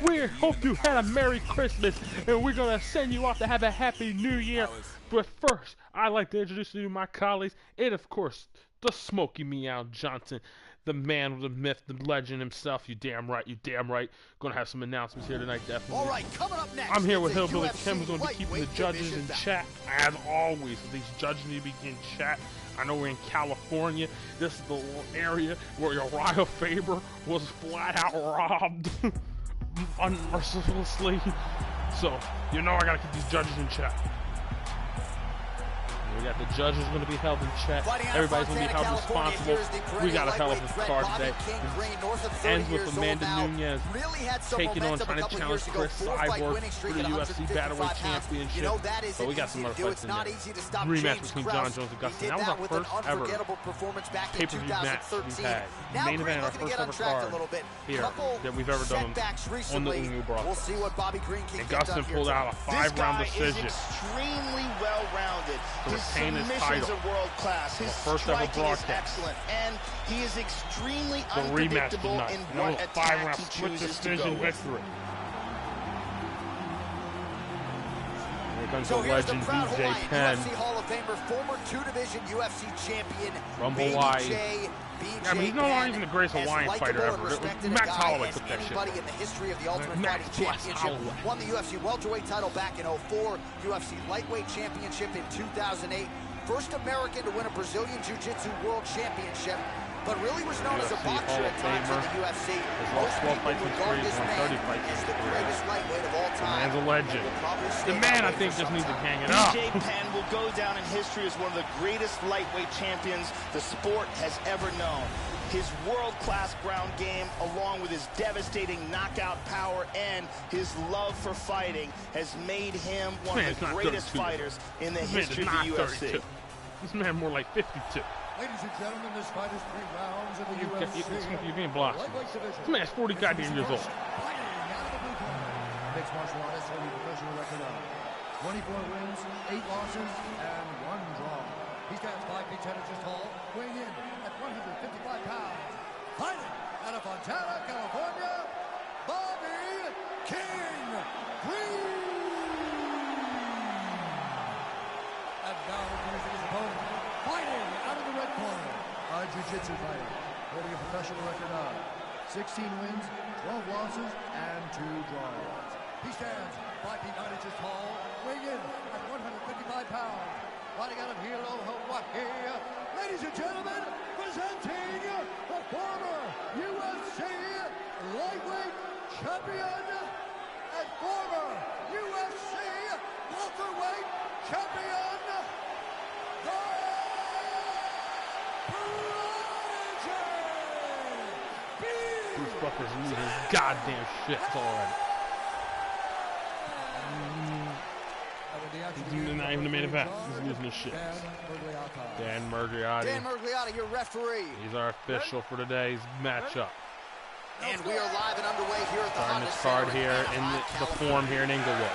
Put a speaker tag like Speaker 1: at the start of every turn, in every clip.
Speaker 1: We hope you had a Merry Christmas, and we're gonna send you off to have a Happy New Year. But first, I'd like to introduce you to my colleagues, and of course, the Smoky Meow Johnson, the man, the myth, the legend himself. You damn right, you damn right. Gonna have some announcements here tonight, definitely.
Speaker 2: All right, coming up next.
Speaker 1: I'm here with Hillbilly Kim, who's gonna be keeping the judges in chat, as always. These judges need to be in chat. I know we're in California. This is the area where Uriah Faber was flat out robbed unmercilessly. So, you know I gotta keep these judges in check. We got the judges going to be held in check. Everybody's going to be held responsible. We got a hell of a card today. It ends with Amanda Nunes taking on, trying to challenge Chris Cyborg for the UFC Battleweight Championship. But we got some other fights in there. Rematch between John Jones and Gustin. That was our first ever pay-per-view match we've had. Main event, our first ever card here that we've ever done on the Ungu Brawl. And Gustin pulled out a 5-round decision.
Speaker 3: Extremely well-rounded. His
Speaker 1: submissions
Speaker 3: are world class. His striking is excellent, and he is extremely unpredictable in what attack he chooses to go with.
Speaker 1: Victory. Here comes the legend BJ Penn.
Speaker 2: UFC Hall of Famer, former 2-division UFC champion.
Speaker 1: Rumble Wise. I mean, he's no longer even the greatest Hawaiian fighter ever. Max Holloway took that shit.
Speaker 2: In the history of the Ultimate Fighting Championship, won the UFC welterweight title back in 2004, UFC lightweight championship in 2008, first American to win a Brazilian Jiu-Jitsu World Championship, but really was known as a boxer at times in the UFC. Most people regard this man as the greatest lightweight of all time.
Speaker 1: The man's a legend. The man, I think, just needs to hang it up.
Speaker 3: BJ Penn will go down in history as one of the greatest lightweight champions the sport has ever known. His world-class ground game, along with his devastating knockout power and his love for fighting, has made him one of the greatest fighters in the history of the UFC.
Speaker 1: This man more like 52.
Speaker 4: Ladies and gentlemen, this fight is 3 rounds in the UFC.
Speaker 1: You're being blocked. This man's 40 goddamn years old.
Speaker 4: Mixed martial artist holding a professional record of 24 wins, 8 losses, and 1 draw. He stands 5 feet 10 inches tall, weighing in at 155 pounds. Fighting out of Fontana, California, Bobby King Green. And now introducing his opponent, fighting out of the red corner, a jiu-jitsu fighter, holding a professional record of 16 wins, 12 losses, and 2 draws. He stands 5 feet 9 inches tall, weighing in at 155 pounds. Fighting out of Hilo, Hawaii. Ladies and gentlemen, presenting the former UFC lightweight champion and former UFC welterweight champion, the Prodigy.
Speaker 1: These fuckers losing goddamn shit already. He's not even the main event. He's losing his shit. Dan Murgliotta.
Speaker 2: Dan Murgliotta, your referee.
Speaker 1: He's our official for today's matchup.
Speaker 2: And we are live and underway here at the
Speaker 1: Starting this card here in the form here in Inglewood.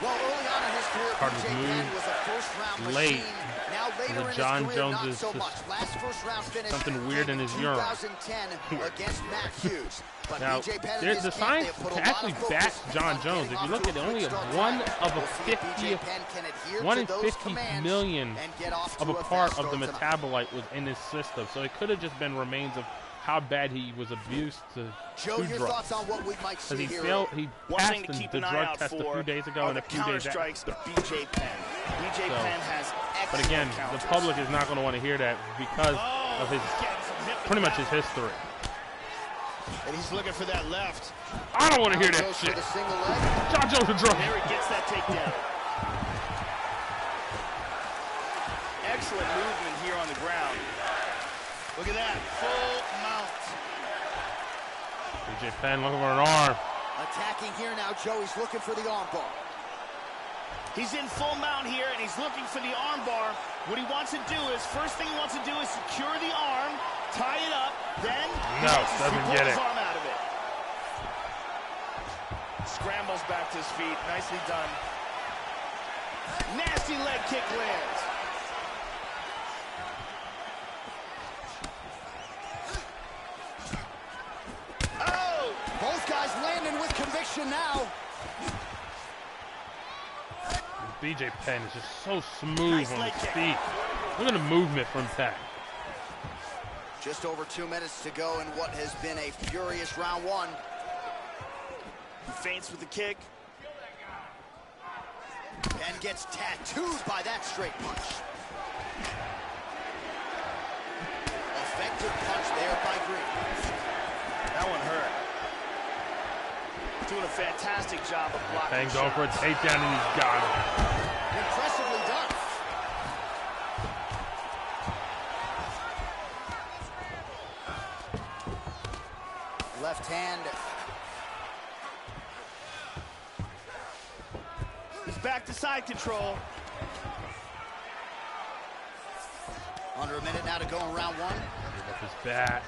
Speaker 2: Well, early on in his career,
Speaker 1: Card
Speaker 2: BJ Penn was a first-round
Speaker 1: late.
Speaker 2: machine. Now later in his
Speaker 1: John
Speaker 2: career,
Speaker 1: Jones
Speaker 2: not
Speaker 1: is
Speaker 2: so much. Last first-round finish
Speaker 1: something weird in his urine.
Speaker 2: 2010 against Matt Hughes. But
Speaker 1: Now,
Speaker 2: BJ Penn and
Speaker 1: there's
Speaker 2: his
Speaker 1: the
Speaker 2: camp,
Speaker 1: signs
Speaker 2: they have put a
Speaker 1: to
Speaker 2: lot
Speaker 1: actually
Speaker 2: of focus
Speaker 1: back John
Speaker 2: on
Speaker 1: Jones.
Speaker 2: getting
Speaker 1: If you
Speaker 2: off
Speaker 1: look
Speaker 2: to
Speaker 1: at
Speaker 2: a
Speaker 1: only
Speaker 2: quick start.
Speaker 1: one of a
Speaker 2: We'll see if
Speaker 1: 50,
Speaker 2: BJ Penn can adhere
Speaker 1: one
Speaker 2: to
Speaker 1: in
Speaker 2: those
Speaker 1: 50
Speaker 2: commands
Speaker 1: million
Speaker 2: and get off
Speaker 1: of
Speaker 2: to
Speaker 1: a
Speaker 2: a
Speaker 1: part
Speaker 2: fast
Speaker 1: of the
Speaker 2: start tonight.
Speaker 1: metabolite was in his system. So it could have just been remains of how bad he was abused to
Speaker 2: Joe, your
Speaker 1: drugs.
Speaker 2: thoughts on what we might see
Speaker 1: Because he
Speaker 2: here?
Speaker 1: failed, he
Speaker 3: One
Speaker 1: passed
Speaker 3: thing to keep
Speaker 1: the
Speaker 3: an eye
Speaker 1: drug
Speaker 3: out
Speaker 1: test a
Speaker 3: for
Speaker 1: few days ago
Speaker 3: are
Speaker 1: and
Speaker 3: the
Speaker 1: a few days
Speaker 3: counter strikes of BJ Penn. BJ Penn has excellent
Speaker 1: But again,
Speaker 3: counters.
Speaker 1: the public is not going to want to hear that because of his, pretty much his history.
Speaker 3: And he's looking for that left.
Speaker 1: I don't want to hear
Speaker 2: Now
Speaker 1: that
Speaker 2: goes for
Speaker 1: shit.
Speaker 2: the single leg.
Speaker 1: John Jones a drug.
Speaker 3: There he gets that takedown. Excellent movement here on the ground. Look at that, full mount.
Speaker 1: BJ Penn looking for an arm.
Speaker 2: Attacking here now, Joe. He's looking for the armbar.
Speaker 3: He's in full mount here, and he's looking for the arm bar. What he wants to do is, first thing he wants to do is secure the arm, tie it up, then he
Speaker 1: doesn't get
Speaker 3: his
Speaker 1: it.
Speaker 3: arm out of it. Scrambles back to his feet. Nicely done. Nasty leg kick lands.
Speaker 2: Both guys landing with conviction. action now.
Speaker 1: BJ Penn is just so smooth on his feet. Look at the movement from Penn.
Speaker 2: Just over 2 minutes to go in what has been a furious round one.
Speaker 3: He feints with the kick.
Speaker 2: And gets tattooed by that straight punch. Effective punch there by Green.
Speaker 3: That one hurt. Doing a fantastic job of blocking.
Speaker 1: Penn going for a takedown and he's got him.
Speaker 2: Impressively done. Left hand.
Speaker 3: He's back to side control.
Speaker 2: Under a minute now to go in round one.
Speaker 1: Give up his bat.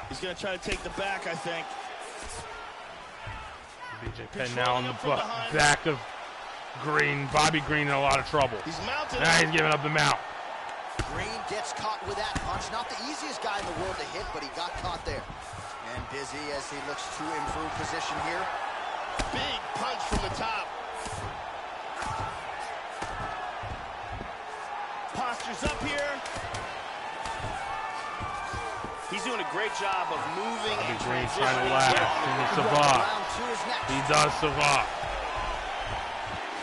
Speaker 3: He's going to try to take the back, I think.
Speaker 1: BJ Penn now on the back of Green. Bobby Green in a lot of trouble.
Speaker 3: He's mounted.
Speaker 1: Now he's giving up the mount.
Speaker 2: Green gets caught with that punch. Not the easiest guy in the world to hit, but he got caught there. And busy as he looks to improve position here.
Speaker 3: Big punch from the top. Postures up here. He's doing a great job of moving and
Speaker 1: Green trying to last, and he survived. He does survive.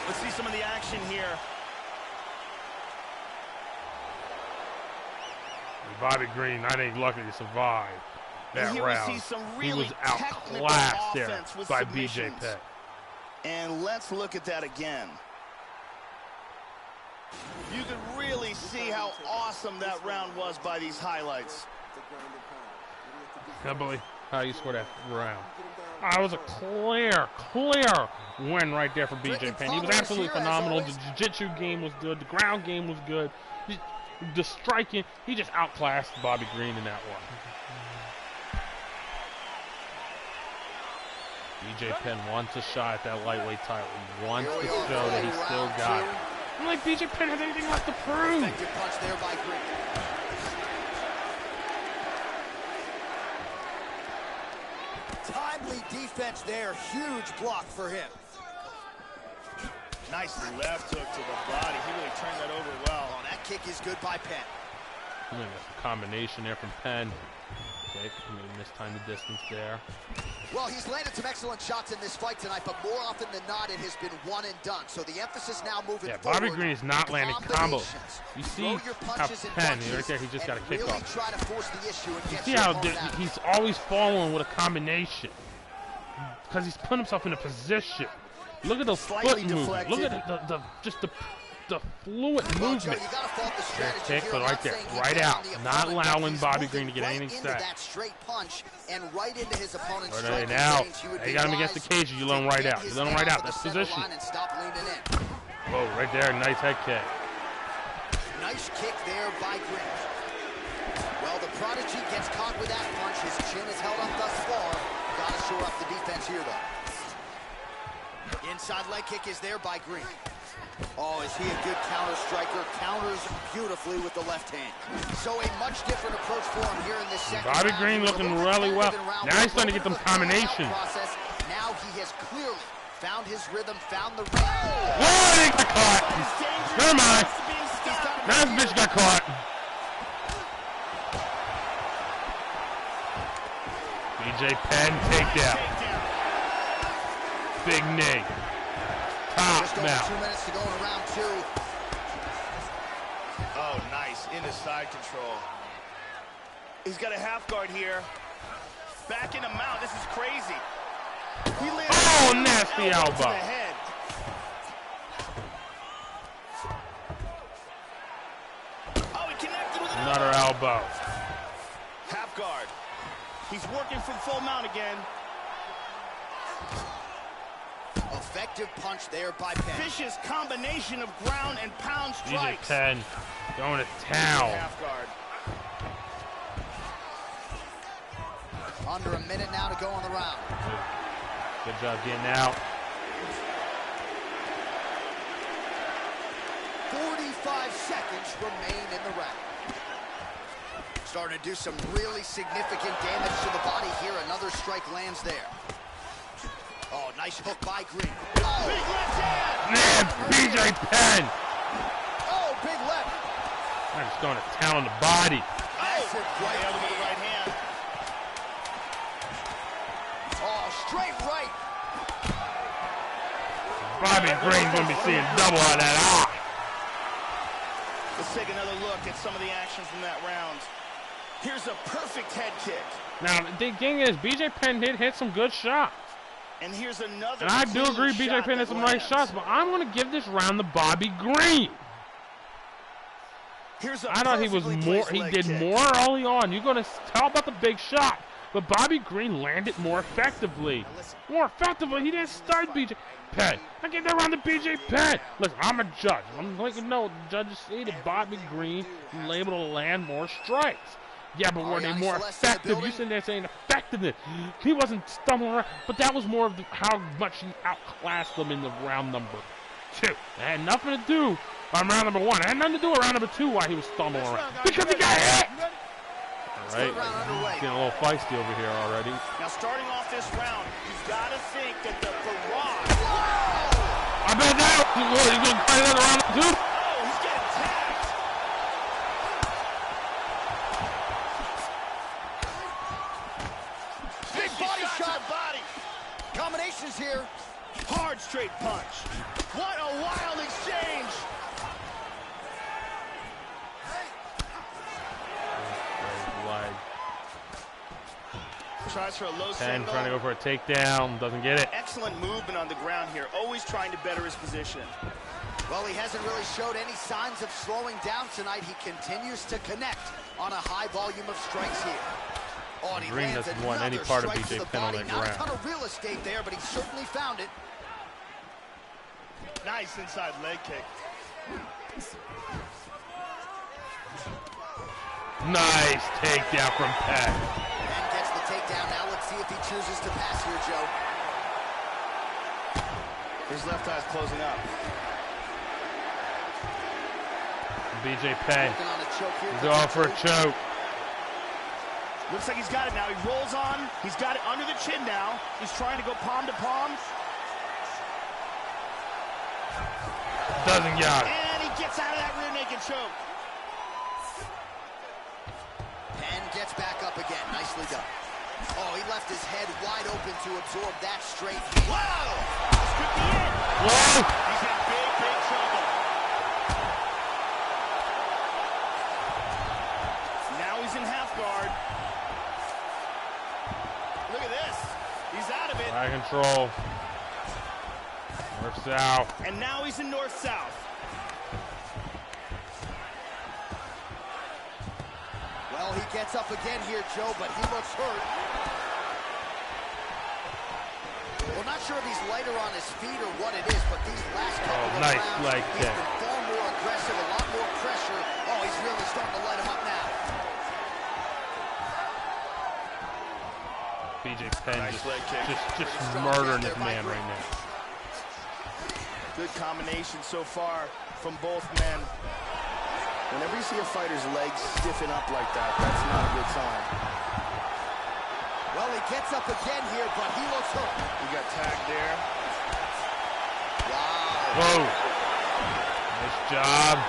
Speaker 3: Let's see some of the action here.
Speaker 1: Bobby Green, I think, lucky to survive that round. He was outclassed there by BJ Penn.
Speaker 3: And let's look at that again. You can really see how awesome that round was by these highlights.
Speaker 1: I believe how you scored that round. It was a clear win right there for BJ Penn. He was absolutely phenomenal. The jiu-jitsu game was good. The ground game was good. The striking, he just outclassed Bobby Green in that one. BJ Penn wants a shot at that lightweight title. He wants to show that he's still got it. I'm like, BJ Penn has anything left to prove.
Speaker 2: Effective punch there by Green. Timely defense there. Huge block for him.
Speaker 3: Nice left hook to the body. He really turned that over well.
Speaker 2: Oh, that kick is good by Penn.
Speaker 1: A combination there from Penn. Okay, maybe mistime the distance there.
Speaker 2: Well, he's landed some excellent shots in this fight tonight, but more often than not, it has been one and done. So the emphasis now moving forward.
Speaker 1: Bobby Green is not landing combos. You see how Penn, right there, he just got a kick
Speaker 2: really
Speaker 1: off.
Speaker 2: Try to force the issue
Speaker 1: you see how he's always following with a combination. Because he's putting himself in a position. Look at the foot movement. Look at the fluid movement. Kick, but right there, right out. Not allowing Bobby Green to get anything set.
Speaker 2: That straight punch and right into his opponent's
Speaker 1: right now. You got him against the cage. You let him right out. You let him right out. That's position. Whoa, right there. Nice head kick.
Speaker 2: Nice kick there by Green. Well, the prodigy gets caught with that punch. His chin is held up thus far. Got to shore up the defense here, though. Inside leg kick is there by Green. Oh, is he a good counter striker? Counters beautifully with the left hand. So a much different approach for him here in this second round.
Speaker 1: Bobby Green looking really well. Now he's starting to get them combinations.
Speaker 2: Now he has clearly found his rhythm, found the
Speaker 1: rhythm. Whoa, they got caught. Never mind. Now this bitch got caught. BJ Penn takedown. Big knee.
Speaker 2: Just over 2 minutes to go in round two.
Speaker 3: Oh, nice. Into side control. He's got a half guard here. Back in the mount. This is crazy.
Speaker 1: Oh, nasty elbow.
Speaker 3: Oh, he connected with
Speaker 1: another elbow.
Speaker 3: Half guard. He's working from full mount again.
Speaker 2: Effective punch there by Penn.
Speaker 3: Vicious combination of ground and pound strikes.
Speaker 1: BJ Penn going to town.
Speaker 3: Half guard.
Speaker 2: Under a minute now to go on the round.
Speaker 1: Good job getting out.
Speaker 2: 45 seconds remain in the round. Starting to do some really significant damage to the body here. Another strike lands there. Oh, nice hook by Green.
Speaker 3: Oh. Big left hand.
Speaker 1: Man, BJ Penn.
Speaker 2: Oh, big left.
Speaker 1: I'm just going to town on the body.
Speaker 2: Massive right
Speaker 3: with the right hand.
Speaker 2: Oh, straight right.
Speaker 1: Bobby Green's going to be seeing double on that.
Speaker 3: Let's take another look at some of the action from that round. Here's a perfect head kick.
Speaker 1: Now, the thing is, BJ Penn did hit some good shots.
Speaker 3: And here's another.
Speaker 1: And I do agree BJ Penn hit some nice shots, but I'm going to give this round to Bobby Green. I thought he was more. He did more early on. You're going to tell about the big shot, but Bobby Green landed more effectively. More effectively. He didn't start BJ Penn. I give that round to BJ Penn. Look, I'm a judge. I'm like, no, judges say that Bobby Green was able to land more strikes. Yeah, but were they more effective? You sitting there saying effectiveness. He wasn't stumbling around, but that was more of how much he outclassed them in the round number 2. It had nothing to do on round number 1. It had nothing to do with round number 2 why he was stumbling around. Because he got hit! All right, getting a little feisty over here already.
Speaker 3: Now starting off this round, you've got to think that the barrage.
Speaker 1: I bet that he's going to play that round number 2.
Speaker 3: Oh, he's getting tagged.
Speaker 2: Big body shot.
Speaker 3: Body.
Speaker 2: Combinations here.
Speaker 3: Hard straight punch. What a wild exchange. Tries for a low
Speaker 1: Penn
Speaker 3: single.
Speaker 1: trying to go for a takedown. Doesn't get it.
Speaker 3: Excellent movement on the ground here. Always trying to better his position.
Speaker 2: Well, he hasn't really showed any signs of slowing down tonight. He continues to connect on a high volume of strikes here. Oh, and he
Speaker 1: Green
Speaker 2: lands
Speaker 1: doesn't want any
Speaker 2: another
Speaker 1: part of
Speaker 2: strike to
Speaker 1: BJ
Speaker 2: the
Speaker 1: Penn on
Speaker 2: body.
Speaker 1: that
Speaker 2: Not a
Speaker 1: ground.
Speaker 2: ton of real estate there, but he certainly found it.
Speaker 3: Nice inside leg kick.
Speaker 1: Nice takedown from Penn.
Speaker 2: And gets the takedown. Now let's see if he chooses to pass here, Joe.
Speaker 3: His left eye's closing up.
Speaker 1: BJ Penn.
Speaker 2: Working on a choke here.
Speaker 1: He's going for a choke.
Speaker 3: Looks like he's got it now. He rolls on. He's got it under the chin now. He's trying to go palm to palm.
Speaker 1: Doesn't got it.
Speaker 3: And he gets out of that rear naked choke.
Speaker 2: Penn gets back up again. Nicely done. Oh, he left his head wide open to absorb that straight.
Speaker 3: Wow! This could be it.
Speaker 1: Whoa!
Speaker 3: He's in big, big trouble. Now he's in half guard. Look at this. He's out of it.
Speaker 1: High control. North-south.
Speaker 3: And now he's in north-south.
Speaker 2: Well, he gets up again here, Joe, but he looks hurt. Well, not sure if he's lighter on his feet or what it is, but these last couple of
Speaker 1: nice
Speaker 2: rounds,
Speaker 1: leg
Speaker 2: he's
Speaker 1: kick.
Speaker 2: been far more aggressive, a lot more pressure. Oh, he's really starting to light him up now.
Speaker 1: BJ Penn
Speaker 3: Nice leg kick.
Speaker 1: just murdering this man right now.
Speaker 3: Good combination so far from both men. Whenever you see a fighter's legs stiffen up like that, that's not a good sign.
Speaker 2: Well, he gets up again here, but he looks hurt.
Speaker 3: He got tagged there.
Speaker 2: Wow.
Speaker 1: Whoa. Nice job.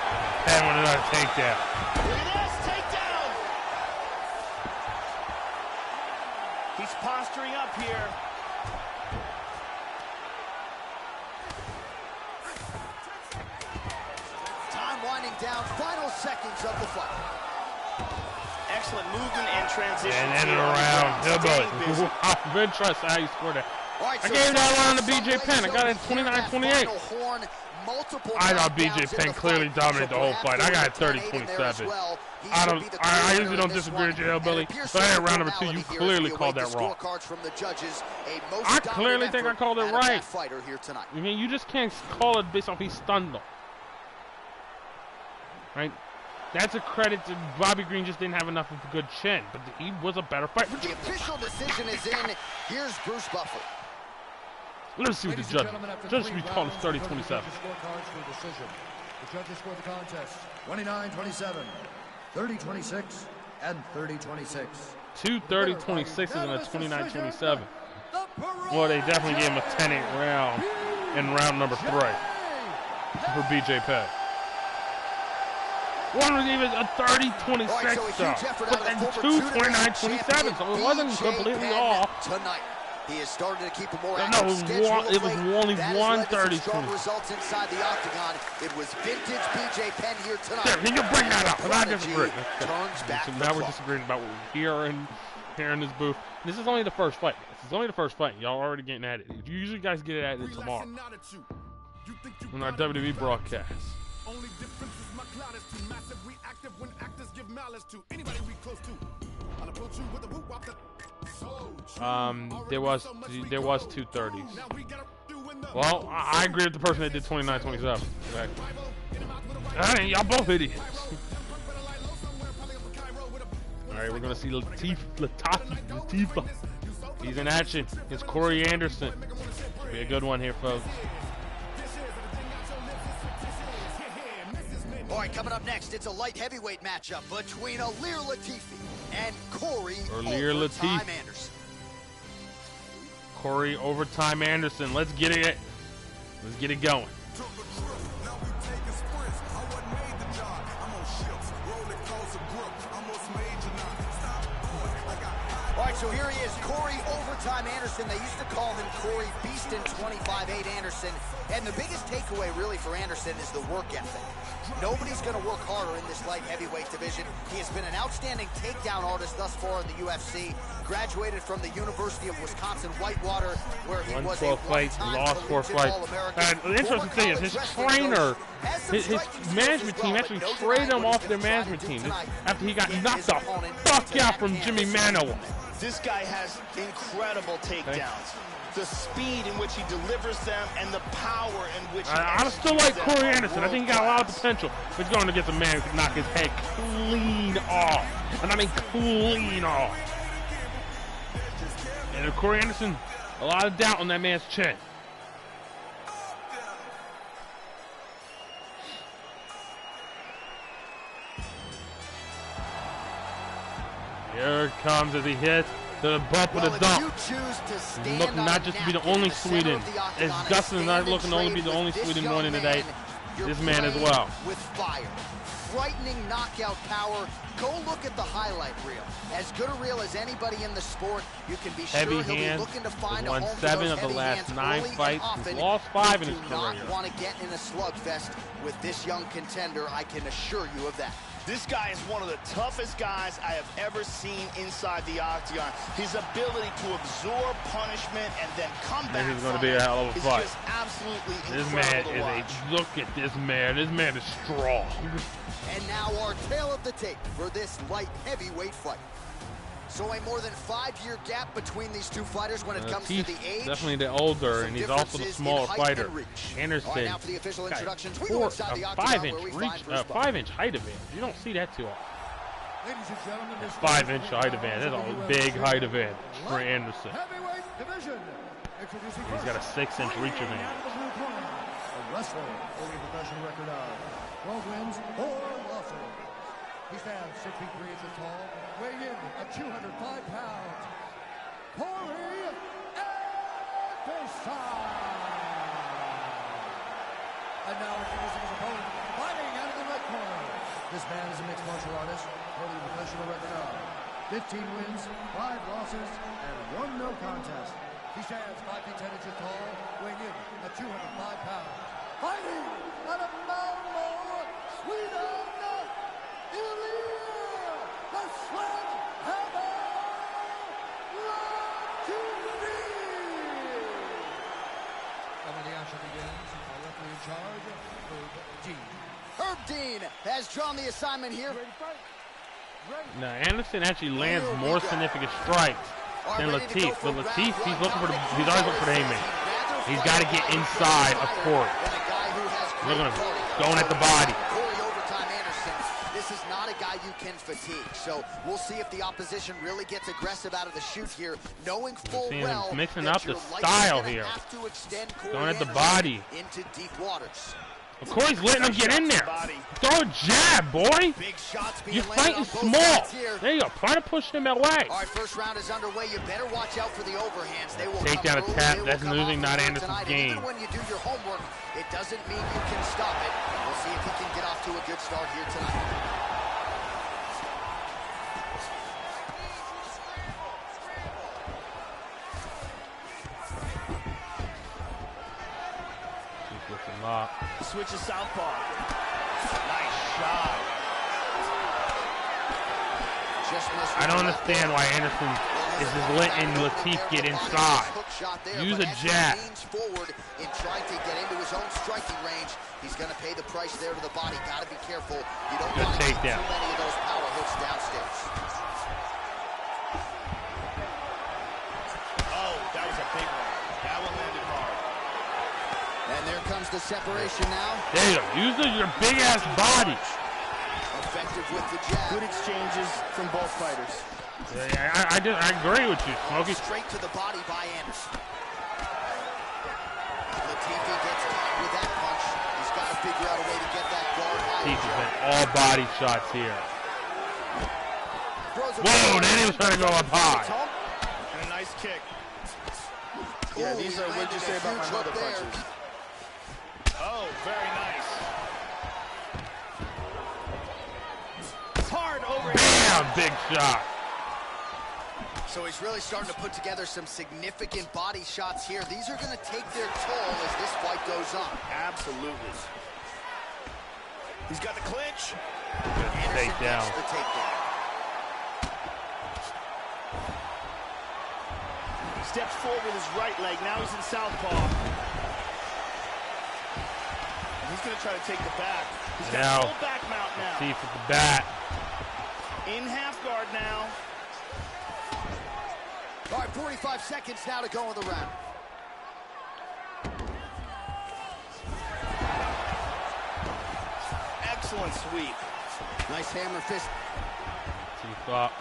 Speaker 1: Penn with another takedown.
Speaker 3: Look at this, takedown! He's posturing up here.
Speaker 2: Time winding down, final seconds of the fight.
Speaker 3: Excellent movement and transition.
Speaker 1: And ended
Speaker 3: here on the
Speaker 1: around.
Speaker 3: ground. Staying busy.
Speaker 1: I'm interested how you scored that.
Speaker 2: All right,
Speaker 1: I
Speaker 2: so
Speaker 1: gave that
Speaker 2: some
Speaker 1: one to
Speaker 2: ways,
Speaker 1: BJ Penn. I got it
Speaker 2: Joe, we hear that
Speaker 1: 29-28.
Speaker 2: final horn multiple
Speaker 1: I thought
Speaker 2: knockdowns
Speaker 1: BJ
Speaker 2: in
Speaker 1: Penn
Speaker 2: the
Speaker 1: clearly
Speaker 2: fight.
Speaker 1: dominated
Speaker 2: So
Speaker 1: the whole
Speaker 2: perhaps
Speaker 1: fight. I got
Speaker 2: with a 10-8 in there as
Speaker 1: 30-27.
Speaker 2: well, he
Speaker 1: I
Speaker 2: should be the
Speaker 1: I
Speaker 2: clear
Speaker 1: usually
Speaker 2: winner
Speaker 1: don't
Speaker 2: in this
Speaker 1: disagree
Speaker 2: one.
Speaker 1: with you, Hillbilly,
Speaker 2: And it appears
Speaker 1: but
Speaker 2: some
Speaker 1: in round number 2,
Speaker 2: formality
Speaker 1: you
Speaker 2: here as
Speaker 1: clearly
Speaker 2: we
Speaker 1: called
Speaker 2: await
Speaker 1: that
Speaker 2: the
Speaker 1: wrong.
Speaker 2: scorecards from the judges. A most
Speaker 1: I
Speaker 2: dominant
Speaker 1: clearly think I
Speaker 2: effort
Speaker 1: called it
Speaker 2: out of
Speaker 1: right.
Speaker 2: that fighter here tonight.
Speaker 1: I mean, you just can't call it based off he stunned them. Right? That's a credit to Bobby Green. Just didn't have enough of a good chin, but he was a better fighter.
Speaker 2: The official decision is in. Here's Bruce Buffer.
Speaker 1: Let's see what the judge. Judge should be calling 30-27.
Speaker 4: The judges scored the contest 29-27, 30-26, and 30-26.
Speaker 1: 2 30-26 and a 29-27.
Speaker 4: The
Speaker 1: Well, they definitely gave him a 10-8 round in round number 3 for BJ Penn. One gave it a 30-26 but then 29-27, so it wasn't completely off.
Speaker 2: Tonight. He has started to keep a more
Speaker 1: No, it was only 130.
Speaker 2: Strong results inside the octagon. It was vintage BJ Penn here tonight.
Speaker 1: There, he can bring that up. I disagree.
Speaker 2: Turns back
Speaker 1: So now we're disagreeing about what we hear in this booth. This is only the first fight. This is only the first fight. Y'all already getting at it. You usually guys get at it tomorrow on our WWE broadcast.
Speaker 5: Only difference is my cloud is too massive, reactive when actors give malice to anybody we close to. I'll approach you with a whoop wop.
Speaker 1: There was 2 30s. Well, I agree with the person that did 29-27. Hey, y'all both idiots. All right, we're gonna see Latifah. He's in action. It's Corey Anderson. Be a good one here, folks.
Speaker 2: All right, coming up next, it's a light heavyweight matchup between Ilir Latifi and Corey Overtime Anderson.
Speaker 1: Corey Overtime Anderson. Let's get it. Let's get it going.
Speaker 2: All right, so here he is, Corey Overtime Anderson. They used to call him Corey Beastin 25-8 Anderson. And the biggest takeaway really for Anderson is the work ethic. Nobody's going to work harder in this light heavyweight division. He has been an outstanding takedown artist thus far in the UFC. Graduated from the University of Wisconsin-Whitewater, where he was a one-time
Speaker 1: lost 4 fights. And the interesting thing is his trainer, his management team actually traded him off their management team after he got knocked the fuck out from Jimmy Manuwa.
Speaker 3: This guy has incredible takedowns. The speed in which he delivers them and the power in which he
Speaker 1: I still like Corey Anderson. I think he got a lot of potential. But he's going to get the man who can knock his head clean off. And I mean clean off. And Corey Anderson, a lot of doubt on that man's chin. Here it comes as he hits the bump with a dump. He's looking not just to be the only Sweden. As Gustin is not looking to only be the only Sweden winning today. This man as well.
Speaker 2: With fire. Frightening knockout power. Go look at the highlight reel. As good a reel as anybody in the sport, you can be
Speaker 1: heavy
Speaker 2: sure he'll
Speaker 1: hands.
Speaker 2: be looking to find
Speaker 1: He's won
Speaker 2: a home
Speaker 1: 7
Speaker 2: for
Speaker 1: of
Speaker 2: those
Speaker 1: the last
Speaker 2: heavy
Speaker 1: 9
Speaker 2: hands
Speaker 1: fights.
Speaker 2: early and
Speaker 1: He's
Speaker 2: often.
Speaker 1: lost 5 in his
Speaker 2: Do
Speaker 1: career.
Speaker 2: not want to get in a slugfest with this young contender. I can assure you of that.
Speaker 3: This guy is one of the toughest guys I have ever seen inside the octagon. His ability to absorb punishment and then come back.
Speaker 1: This is going to be a hell of a fight.
Speaker 3: Just absolutely
Speaker 1: this
Speaker 3: incredible
Speaker 1: man is a look at this man. This man is strong.
Speaker 2: And now our tale of the tape for this light heavyweight fight. So a more than 5-year gap between these two fighters when it comes to the age.
Speaker 1: Definitely the older, and he's also the smaller fighter. Anderson
Speaker 2: right, now for the official introductions, we
Speaker 1: got
Speaker 2: go inside the octagon
Speaker 1: 5-inch height advantage. You don't see that too often.
Speaker 4: Ladies and gentlemen, this
Speaker 1: 5-inch height advantage. That's a big height advantage for Anderson. He's got a 6-inch reach advantage.
Speaker 4: A wrestler holding a professional record of 12 wins, 4 losses. He stands 6 feet 3 inches tall, weighing in at 205 pounds. Corey Anderson. And now introducing his opponent, fighting out of the red corner. This man is a mixed martial artist, holding a professional record of 15 wins, 5 losses, and 1 no contest. He stands 5 feet 10 inches tall, weighing in at 205 pounds. Fighting out of Malmö, Sweden, Ilir the Sledgehammer Latifi. And when the action begins, our referee in charge, Herb Dean.
Speaker 2: Herb Dean has drawn the assignment here.
Speaker 1: Now Anderson actually lands more significant strikes than Latif. But Latif, he's always looking for the haymaker. He's got to get inside of Corey. Look at him going at the body.
Speaker 2: Corey Overtime Anderson, this is not a guy you can fatigue. So we'll see if the opposition really gets aggressive out of the chute here, knowing full well
Speaker 1: mixing
Speaker 2: that
Speaker 1: up the
Speaker 2: you're
Speaker 1: style
Speaker 2: likely
Speaker 1: here.
Speaker 2: have to extend Corey
Speaker 1: Going at the
Speaker 2: Anderson
Speaker 1: body.
Speaker 2: into deep waters.
Speaker 1: Corey's letting him get in there. Throw a jab, boy. You're fighting small. There you go. Try to push him away.
Speaker 2: All right, first round is underway. You better watch out for the overhands. They will
Speaker 1: take down a tap. That's losing, not Anderson's game.
Speaker 2: Even when you do your homework, it doesn't mean you can stop it. We'll see if he can get off to a good start here tonight.
Speaker 3: Switch to southpaw. Nice shot.
Speaker 1: I don't understand why Anderson is just letting Latif get inside. Use a jab.
Speaker 2: Forward in trying to get into his own striking range. He's going to pay the price there to the body. Got to be careful. You don't want to take too many of those power hooks downstairs.
Speaker 3: Oh, that was a big one. That one landed hard.
Speaker 2: And there comes the separation now.
Speaker 1: There you go. Use your big-ass body.
Speaker 2: Effective with the jab.
Speaker 3: Good exchanges from both fighters.
Speaker 1: Yeah, I agree with you, Smokey.
Speaker 2: Straight to the body by Anderson. Latifi gets caught with that punch. He's got to figure out a way to get that guard high.
Speaker 1: Latifi's been all body shots here. Whoa, then he was trying to go up high.
Speaker 3: And a nice kick. Yeah, these are what you say about my mother punches. Oh, very nice. Hard overhead.
Speaker 1: Bam, big shot.
Speaker 2: So he's really starting to put together some significant body shots here. These are going to take their toll as this fight goes on.
Speaker 3: Absolutely. He's got the clinch.
Speaker 1: Good takedown.
Speaker 2: The takedown.
Speaker 3: Steps forward with his right leg. Now he's in southpaw. He's going to try to take the back. He's got full back mount now.
Speaker 1: Latif with the bat.
Speaker 3: In half guard now.
Speaker 2: All right, 45 seconds now to go in the round.
Speaker 3: Excellent sweep.
Speaker 2: Nice hammer fist.
Speaker 1: Latif up.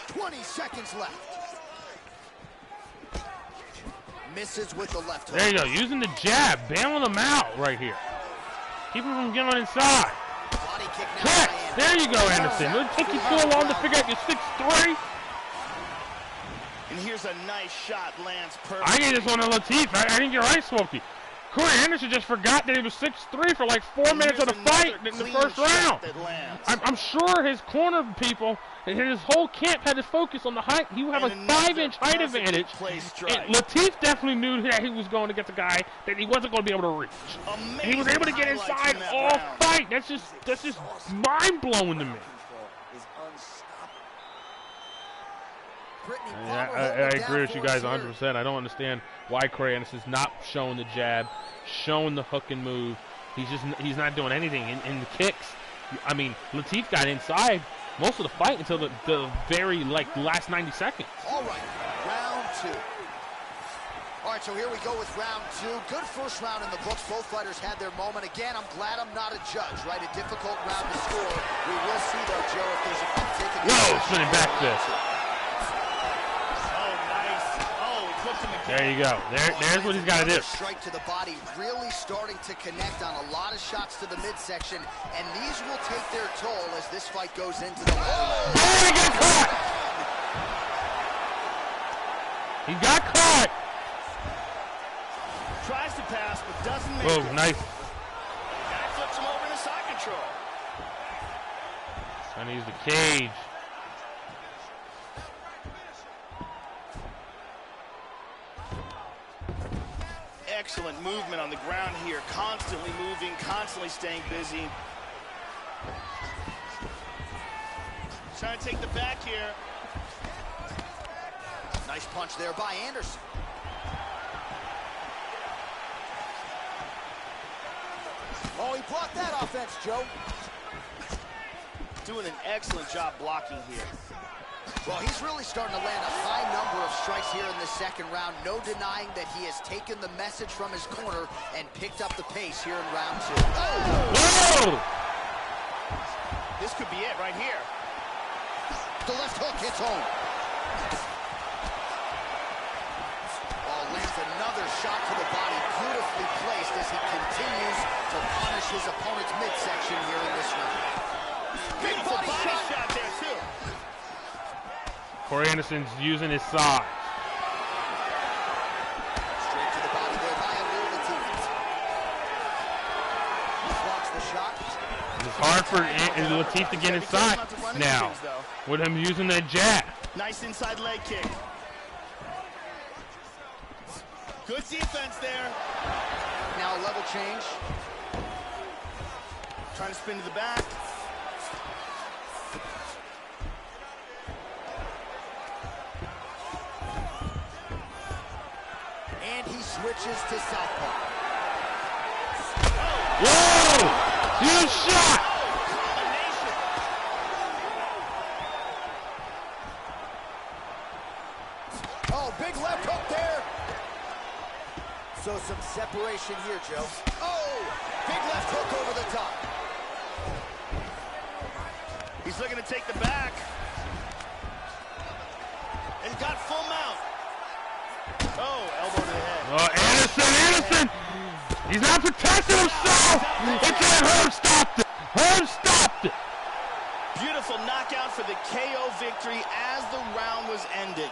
Speaker 2: 20 seconds left. Misses with the left hook.
Speaker 1: There you go, using the jab, bailing them out right here. Keep him from going inside.
Speaker 2: Body kick now.
Speaker 1: There you go, Anderson. It'll take you so long to figure out your 6'3".
Speaker 3: And here's a nice shot, lands perfect.
Speaker 1: I gave this one to Latif. I think you're right, Smokey. Corey Anderson just forgot that he was 6'3" for like 4 minutes of the fight in the first round. I'm sure his corner people and his whole camp had to focus on the height. He would have a 5-inch height advantage. And Latif definitely knew that he was going to get the guy that he wasn't going to be able to reach. And he was able to get inside all fight. That's just mind-blowing to me. I agree with you guys 100%. I don't understand why Corey Anderson's not showing the jab, showing the hook and move. He's not doing anything in the kicks. I mean, Latif got inside most of the fight until the very last 90 seconds.
Speaker 2: All right, round two. All right, so here we go with round two. Good first round in the books. Both fighters had their moment. Again, I'm glad I'm not a judge, right? A difficult round to score. We will see, though, Joe, if there's a uptick in the
Speaker 1: Whoa, spinning back fist. There you go. There's what he's got to do.
Speaker 2: Strike to the body, really starting to connect on a lot of shots to the midsection, and these will take their toll as this fight goes into the round.
Speaker 1: Oh, he got caught! He got caught!
Speaker 3: Tries to pass, but doesn't make it.
Speaker 1: Whoa, nice.
Speaker 3: Guy flips him over into side control.
Speaker 1: Trying to use the cage.
Speaker 3: Excellent movement on the ground here. Constantly moving, constantly staying busy. Trying to take the back here.
Speaker 2: Nice punch there by Anderson. Oh, he blocked that offense, Joe.
Speaker 3: Doing an excellent job blocking here.
Speaker 2: Well, he's really starting to land a high number of strikes here in the second round. No denying that he has taken the message from his corner and picked up the pace here in round two.
Speaker 1: Whoa!
Speaker 3: This could be it right here.
Speaker 2: The left hook hits home. Oh, lands another shot to the body. Beautifully placed as he continues to punish his opponent's midsection here in this round. Big body shot
Speaker 3: there, too.
Speaker 1: Corey Anderson's using his size.
Speaker 2: Straight to the body there by Ilir Latif. Blocks the shot.
Speaker 1: It's hard for Latif to get inside now with him using that jab.
Speaker 3: Nice inside leg kick. Good defense there.
Speaker 2: Now a level change.
Speaker 3: Trying to spin to the back.
Speaker 2: And he switches to southpaw.
Speaker 1: Whoa! Huge shot!
Speaker 2: Oh, big left hook there. So some separation here, Joe. Oh, big left hook over the top.
Speaker 3: He's looking to take the back. And got full mount. Oh, elbow to the head.
Speaker 1: Oh, Anderson! He's not protecting himself! It's Herb stopped it! Herb stopped it!
Speaker 3: Beautiful knockout for the KO victory as the round was ending.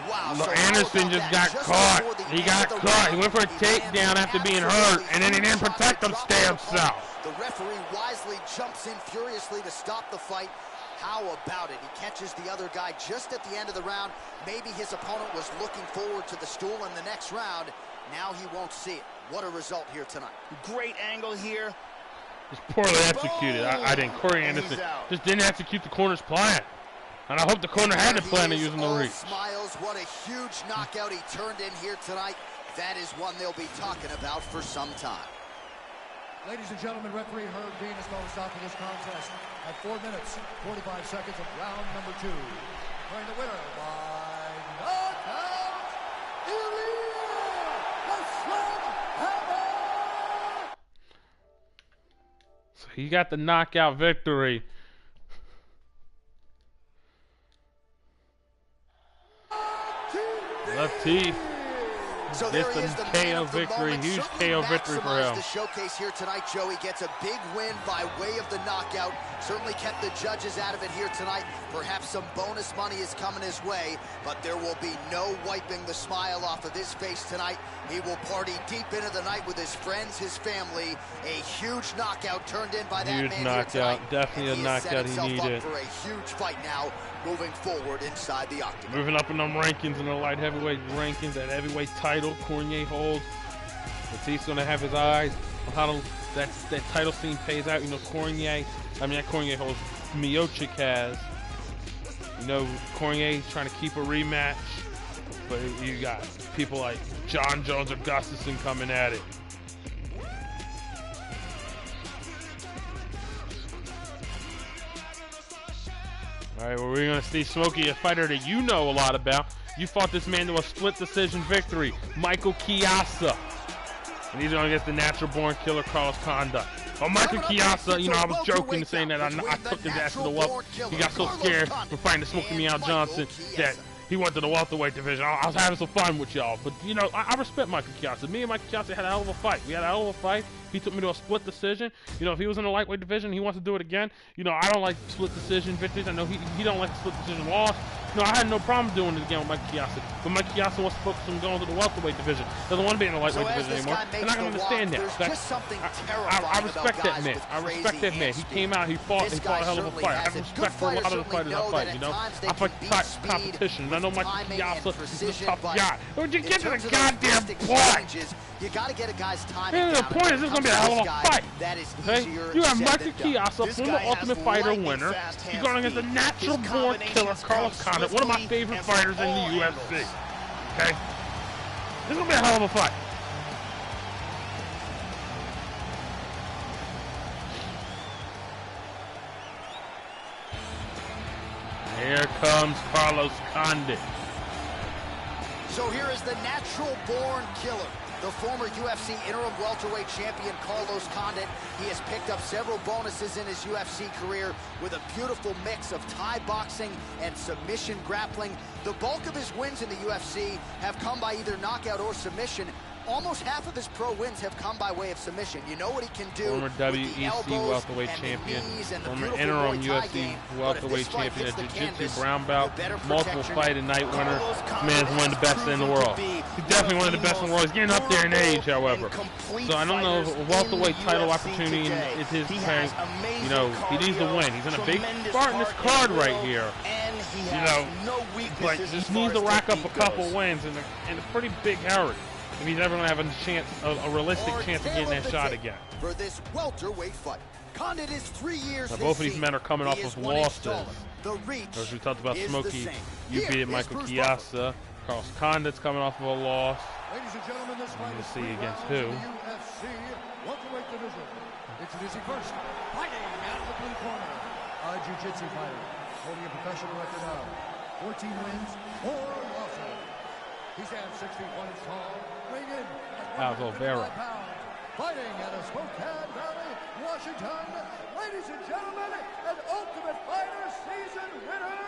Speaker 2: Wow.
Speaker 1: So Anderson just got caught. He got caught. He went for a takedown after being hurt, and then he didn't protect himself.
Speaker 2: The referee wisely jumps in furiously to stop the fight. How about it? He catches the other guy just at the end of the round. Maybe his opponent was looking forward to the stool in the next round. Now he won't see it. What a result here tonight.
Speaker 3: Great angle here.
Speaker 1: It's poorly executed. I think Corey Anderson just didn't execute the corner's plan. And I hope the corner had the plan of using the reach.
Speaker 2: Smiles. What a huge knockout he turned in here tonight. That is one they'll be talking about for some time.
Speaker 4: Ladies and gentlemen, referee Herb Dean is going to stop this contest at 4 minutes, 45 seconds of round number 2. Declaring the winner by knockout, Ilir Sledgehammer!
Speaker 1: So he got the knockout victory. Latif.
Speaker 2: So there he is, the
Speaker 1: KO victory, huge KO victory for him.
Speaker 2: The showcase here tonight, Joey gets a big win by way of the knockout. Certainly kept the judges out of it here tonight. Perhaps some bonus money is coming his way, but there will be no wiping the smile off of his face tonight. He will party deep into the night with his friends, his family. A huge knockout turned in by that man here tonight.
Speaker 1: Huge knockout, definitely a knockout he needed.
Speaker 2: For a huge fight now, moving forward inside the octagon.
Speaker 1: Moving up in them rankings, in the light heavyweight rankings, that heavyweight title Cormier holds. Latif's gonna have his eyes on how that title scene pays out. You know, Cormier holds, Miocic has. You know, Cormier's trying to keep a rematch, but you got people like John Jones or Gustafsson coming at it. All right, well, we're going to see Smokey, a fighter that you know a lot about. You fought this man to a split decision victory, Michael Chiesa. And he's going against the natural-born killer, Carlos Condit. Oh, Michael Chiesa, you know, I was joking saying that I took his ass to the welter. He got so scared from fighting the Smoky Meow Johnson that he went to the welterweight division. I was having some fun with y'all. But, you know, I respect Michael Chiesa. Me and Michael Chiesa had a hell of a fight. We had a hell of a fight. He took me to a split decision. You know, if he was in the lightweight division, he wants to do it again. You know, I don't like split decision victories. I know he don't like split decision loss. No, I had no problem doing it again with Michael Chiesa. But Michael Chiesa wants to focus on going to the welterweight division. Doesn't want to be in the lightweight division anymore. And I can understand that. I respect that man. I respect that man. He came out, he fought a hell of a fight. I have respect for a lot of the fighters I fight, you know. I fight competition, and I know Michael Chiesa is a tough guy. Would you get to the goddamn point?
Speaker 2: You got to get a guy's time.
Speaker 1: The point is, this is going to be a hell of a fight. Okay? You have Michael Chiesa, former Ultimate Fighter winner. He's going against the natural-born killer, Carlos Condit, one of my favorite fighters in the UFC. Okay? This is going to be a hell of a fight. Here comes Carlos Condit.
Speaker 2: So here is the natural-born killer, the former UFC interim welterweight champion Carlos Condit. He has picked up several bonuses in his UFC career with a beautiful mix of Thai boxing and submission grappling. The bulk of his wins in the UFC have come by either knockout or submission. Almost half of his pro wins have come by way of submission. You know what he can do.
Speaker 1: Former WEC welterweight champion, former interim UFC welterweight champion at Jiu-Jitsu brown belt, multiple fight and night winner. This man's one of the best in the world. He's definitely one of the best in the world. He's getting up there in age, however. So I don't know if a welterweight title opportunity is his thing. You know, he needs to win. He's in a big spot in this card right here. You know, but he just needs to rack up a couple wins in a pretty big hurry if he's ever going to have a chance, a realistic chance of getting that shot again.
Speaker 2: For this welterweight fight, Condit is 3 years.
Speaker 1: Now, both of these men are coming off of losses.
Speaker 2: The reach,
Speaker 1: as we talked about, Smokey, you beat Michael Chiesa. Carlos Condit's coming off of a loss.
Speaker 4: Ladies and gentlemen, this fight is
Speaker 1: see against who?
Speaker 4: UFC welterweight division. Introducing first, fighting out of the blue corner, a jiu-jitsu fighter holding a professional record of 14 wins, 4 losses. He stands 6 feet 1 inch tall, weighing in at 155 pounds. Fighting out of Spokane Valley, Washington, ladies and gentlemen, an Ultimate Fighter season winner,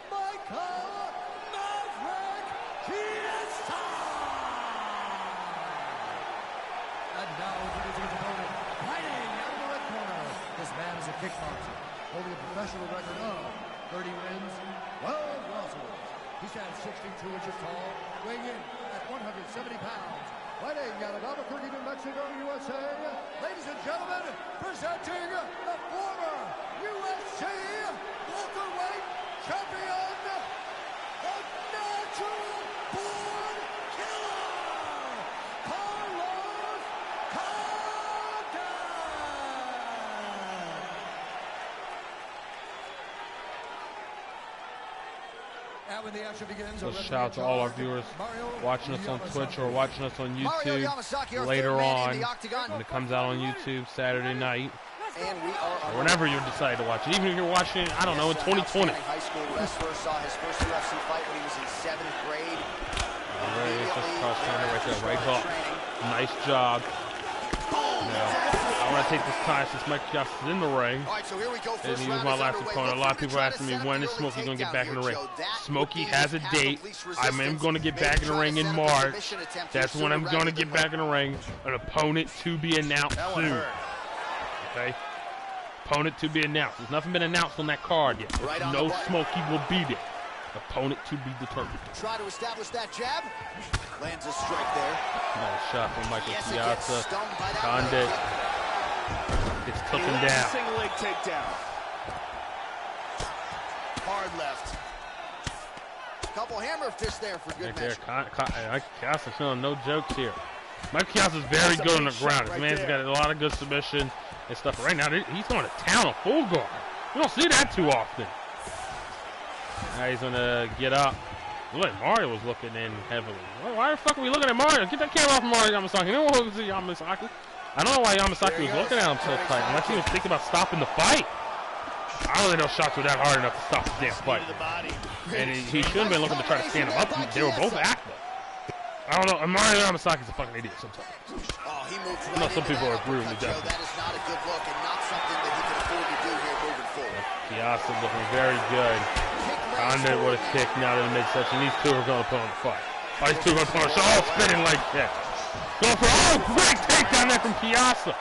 Speaker 4: Michael Maverick Chiesa! And now introducing his opponent, fighting out of the red corner. This man is a kickboxer, holding a professional record of 30 wins, 12 losses. He stands 62 inches tall, weighing in at 170 pounds. Fighting out of Albuquerque, New Mexico, USA, ladies and gentlemen, presenting the former UFC welterweight champion, the natural-born killer, Carlos Condit! And when the action begins,
Speaker 1: so shout out to all our viewers watching us on Twitch or watching us on YouTube later on when it comes out on YouTube Saturday night. Or whenever you decide to watch it. Even if you're watching it, I don't know, in 2020.
Speaker 2: High school wrestler, saw his first UFC fight when he was in 7th grade.
Speaker 1: Right there, right hook. Nice job. Now, I want to take this time since Mike Chiesa is in the ring.
Speaker 2: All right, so here we go.
Speaker 1: And he was my last opponent. A lot of people are asking me, when is Smokey going to get back in the ring? Smokey has a date. I am going to get back in the ring in March. That's when I'm going to get back in the ring. An opponent to be announced soon. Okay? Opponent to be announced. There's nothing been announced on that card yet. No Smokey will be there. Opponent to be determined.
Speaker 2: Try to establish that jab. Lands a strike there.
Speaker 1: Nice shot from Michael Chiesa. Condit gets took him down.
Speaker 3: Single leg takedown.
Speaker 2: Hard left. Couple hammer fists there for good measure.
Speaker 1: Chiesa showing no jokes here. Mike Chiesa is very good on the ground. This man's got a lot of good submission and stuff. Right now, he's going to town on full guard. You don't see that too often. Now he's going to get up. Look, Mario was looking in heavily. Why the fuck are we looking at Mario? Get that camera off of Mario Yamasaki. You know what was Yamasaki? I don't know why Yamasaki was looking at him so tight. Unless he was thinking about stopping the fight. I don't think those shots were that hard enough to stop the damn fight. And he shouldn't have been looking to try to stand him up. They were both active. I don't know. Mario Yamasaki's a fucking idiot sometimes. I know some people are brutally definitely.
Speaker 2: That is not a good look and not something that he can afford to do here moving forward.
Speaker 1: Chiesa looking very good. Condit with a kick now to the midsection. These two are going to put on the fight. Oh, these two are going to put on the fight. Oh, spinning like that. Going for, great takedown there from Chiesa.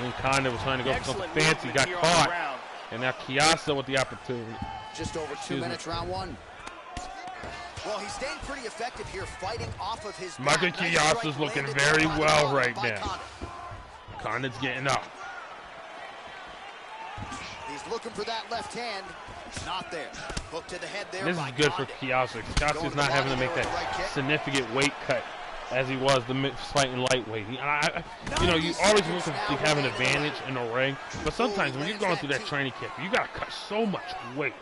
Speaker 1: And Condit was trying to go for something fancy, got caught. And now Chiesa with the opportunity.
Speaker 2: Just over 2 minutes, round one. Well, he's staying pretty effective here, fighting off of his back.
Speaker 1: Michael Chiesa's looking very well right now. Condit's getting up.
Speaker 2: He's looking for that left hand. Not there. Hook to the head there.
Speaker 1: This is good for Chiesa. Chiesa's not having to make that significant weight cut as he was the fighting lightweight. You know, you always look to have an advantage in the ring, but sometimes when you're going through that training camp, you got to cut so much weight.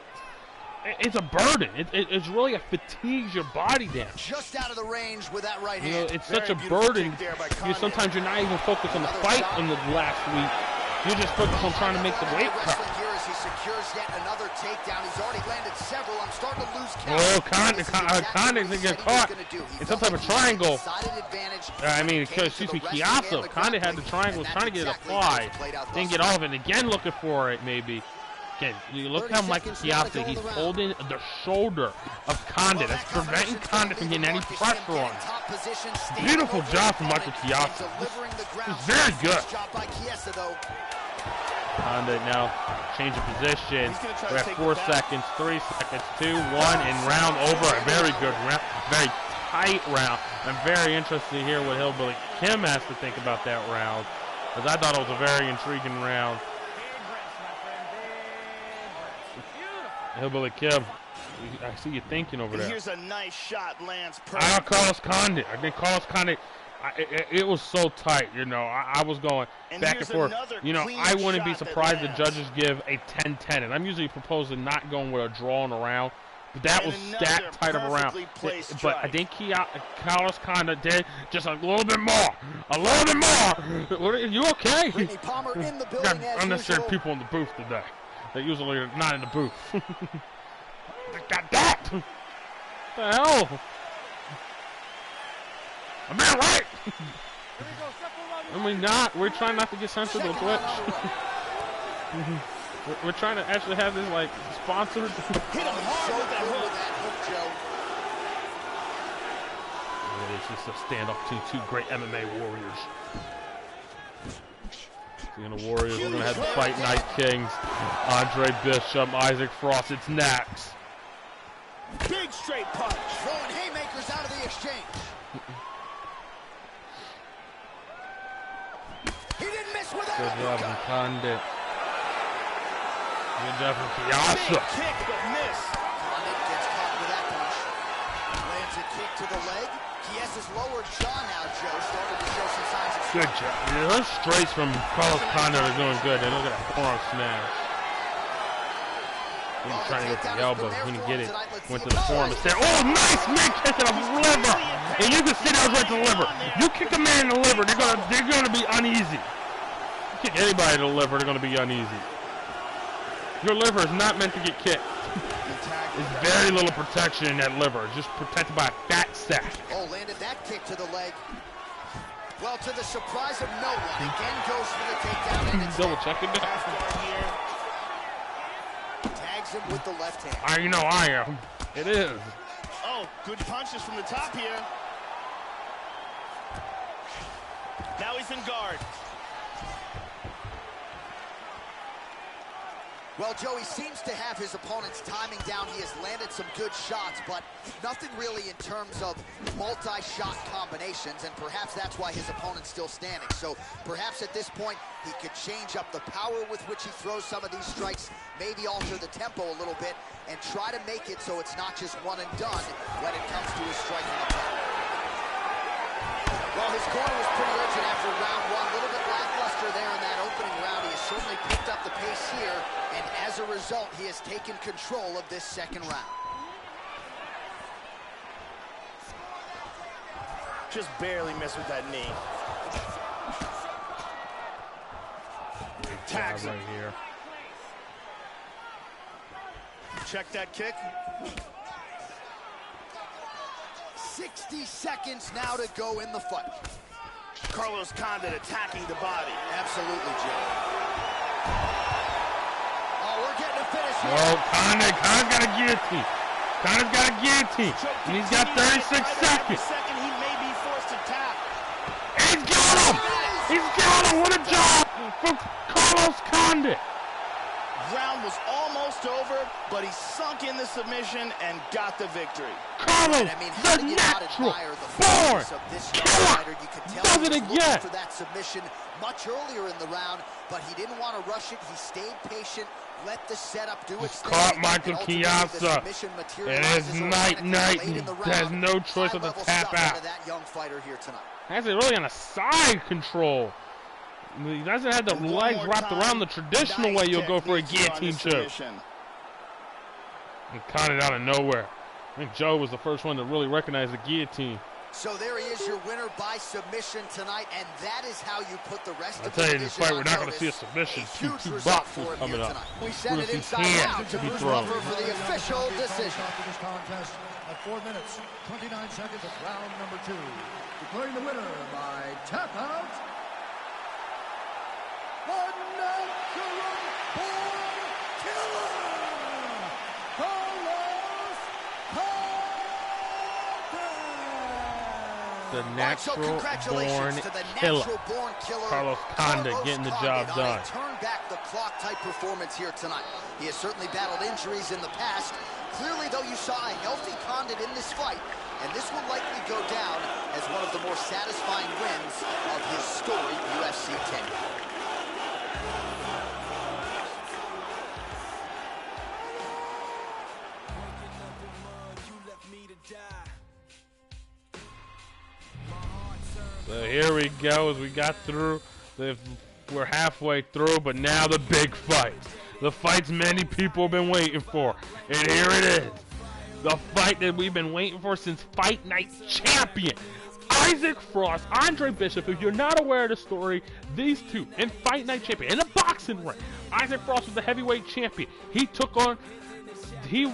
Speaker 1: It's a burden. It's really a fatigues your body down.
Speaker 2: Just out of the range with that right hand.
Speaker 1: You know, it's such a burden. Sometimes you're not even focused on the fight in the last week. You're just focused on trying to make the weight cut.
Speaker 2: Here as he secures yet another takedown. He's already landed several. I'm starting to lose count.
Speaker 1: Oh, Condit's going to get caught in some type of triangle. I mean, excuse me, Chiesa. Condit had the triangle, was trying to get it applied. Didn't get all of it. Again, looking for it, maybe. Okay, you look how Michael Chiesa, he's holding the shoulder of Condit. That's preventing Condit from getting any pressure on him. Beautiful job from Michael Chiesa. It's very good. Condit now change of position. We're at 4 seconds, 3 seconds, 2, 1, and round over. A very good round, very tight round. I'm very interested to hear what Hillbilly Kim has to think about that round, because I thought it was a very intriguing round. Hillbilly Kim, I see you thinking over there.
Speaker 3: Here's a nice shot, lands perfect.
Speaker 1: I Carlos Condit. I think Carlos Condit, it was so tight, you know. I was going back and forth. You know, I wouldn't be surprised the judges give a 10-10, and I'm usually proposing not going with a draw in a round. But that was that tight of a round. But I think Carlos Condit did just a little bit more. A little bit more. Are you okay? Unnecessary people in the booth today. They usually are not in the booth. Got that! What the hell? I'm not right! I mean, we're trying not to get censored on Twitch. We're trying to actually have this, like, sponsored.
Speaker 3: Hit him hard with that hook, Joe.
Speaker 1: It's just a standoff between two great MMA warriors. Speaking of warriors, we're going to have the Fight Night Kings. Andre Bishop, Isaac Frost, it's next.
Speaker 3: Big straight punch.
Speaker 2: Throwing haymakers out of the exchange. He didn't miss with that.
Speaker 1: Good job from Condit. Good job from Chiesa.
Speaker 3: Big kick, but miss.
Speaker 2: Condit gets caught with that punch. Lands a kick to the leg. Chiesa's lower jaw now, Joe, starting to show some signs of
Speaker 1: good job. Yeah, those straights from Carlos Condit are doing good. And look at that forearm smash. He was trying to go for the elbow. He didn't get it. Went to the forearm instead. Oh, nice man kick to the liver. And you can see that was right to the liver. You kick a man in the liver, they're gonna be uneasy. You kick anybody in the liver, they're gonna be uneasy. Your liver is not meant to get kicked. There's very little protection in that liver. It's just protected by a fat sack.
Speaker 2: Oh, landed that kick to the leg. Well, to the surprise of no one, again goes for the takedown. And it's
Speaker 1: double checking that.
Speaker 2: Tags him with the left hand.
Speaker 1: You know I am. It is.
Speaker 3: Oh, good punches from the top here. Now he's in guard.
Speaker 2: Well, Joey seems to have his opponent's timing down. He has landed some good shots, but nothing really in terms of multi-shot combinations, and perhaps that's why his opponent's still standing. So perhaps at this point, he could change up the power with which he throws some of these strikes, maybe alter the tempo a little bit, and try to make it so it's not just one and done when it comes to his striking attack. Well, his corner was pretty urgent after round one. A little bit lackluster there in that opening round. He has certainly picked up the pace here, and as a result, he has taken control of this second round.
Speaker 3: Just barely missed with that knee. Tags him.
Speaker 1: Right here.
Speaker 3: Check that kick.
Speaker 2: 60 seconds now to go in the fight.
Speaker 3: Carlos Condit attacking the body.
Speaker 2: Absolutely, Jim. Oh, we're getting a finish here.
Speaker 1: Oh, Condit's got a guillotine. Condit's got a guillotine. And he's got 36 seconds.
Speaker 3: He may be forced to tap.
Speaker 1: He's got him! He's got him! What a job from Carlos Condit!
Speaker 3: Round was almost over, but he sunk in the submission and got the victory.
Speaker 1: Carlos, the natural born killer, does it again.
Speaker 2: For that submission much earlier in the round, but he didn't want to rush it. He stayed patient, let the setup do its thing.
Speaker 1: Caught Michael Chiesa. It is night-night. He has no choice but to tap out.
Speaker 2: That young fighter here tonight.
Speaker 1: Has it really on a side control. He doesn't have the legs wrapped around the traditional way you'll go for a guillotine choke. And caught it out of nowhere. I think Joe was the first one to really recognize the guillotine.
Speaker 2: So there he is, your winner by submission tonight, and that is how you put the rest of
Speaker 1: I
Speaker 2: the
Speaker 1: tell you, this fight, we're not going to see a submission. Two boxes coming up.
Speaker 2: We send it inside out to Bruce Buffer for the official decision.
Speaker 4: This contest at 4 minutes, 29 seconds of round number 2. Declaring the winner by tap out, the natural born killer.
Speaker 1: the natural-born killer, Carlos Condit, getting the job done.
Speaker 2: Turn-back-the-clock type performance here tonight. He has certainly battled injuries in the past. Clearly, though, you saw a healthy Condit in this fight, and this will likely go down as one of the more satisfying wins of his storied UFC tenure.
Speaker 1: So here we go, as we got through, we're halfway through, but now the big fight. The fights many people have been waiting for, and here it is. The fight that we've been waiting for since Fight Night champion, Isaac Frost, Andre Bishop. If you're not aware of the story, these two in Fight Night champion, in a boxing ring. Isaac Frost was the heavyweight champion. He took on, he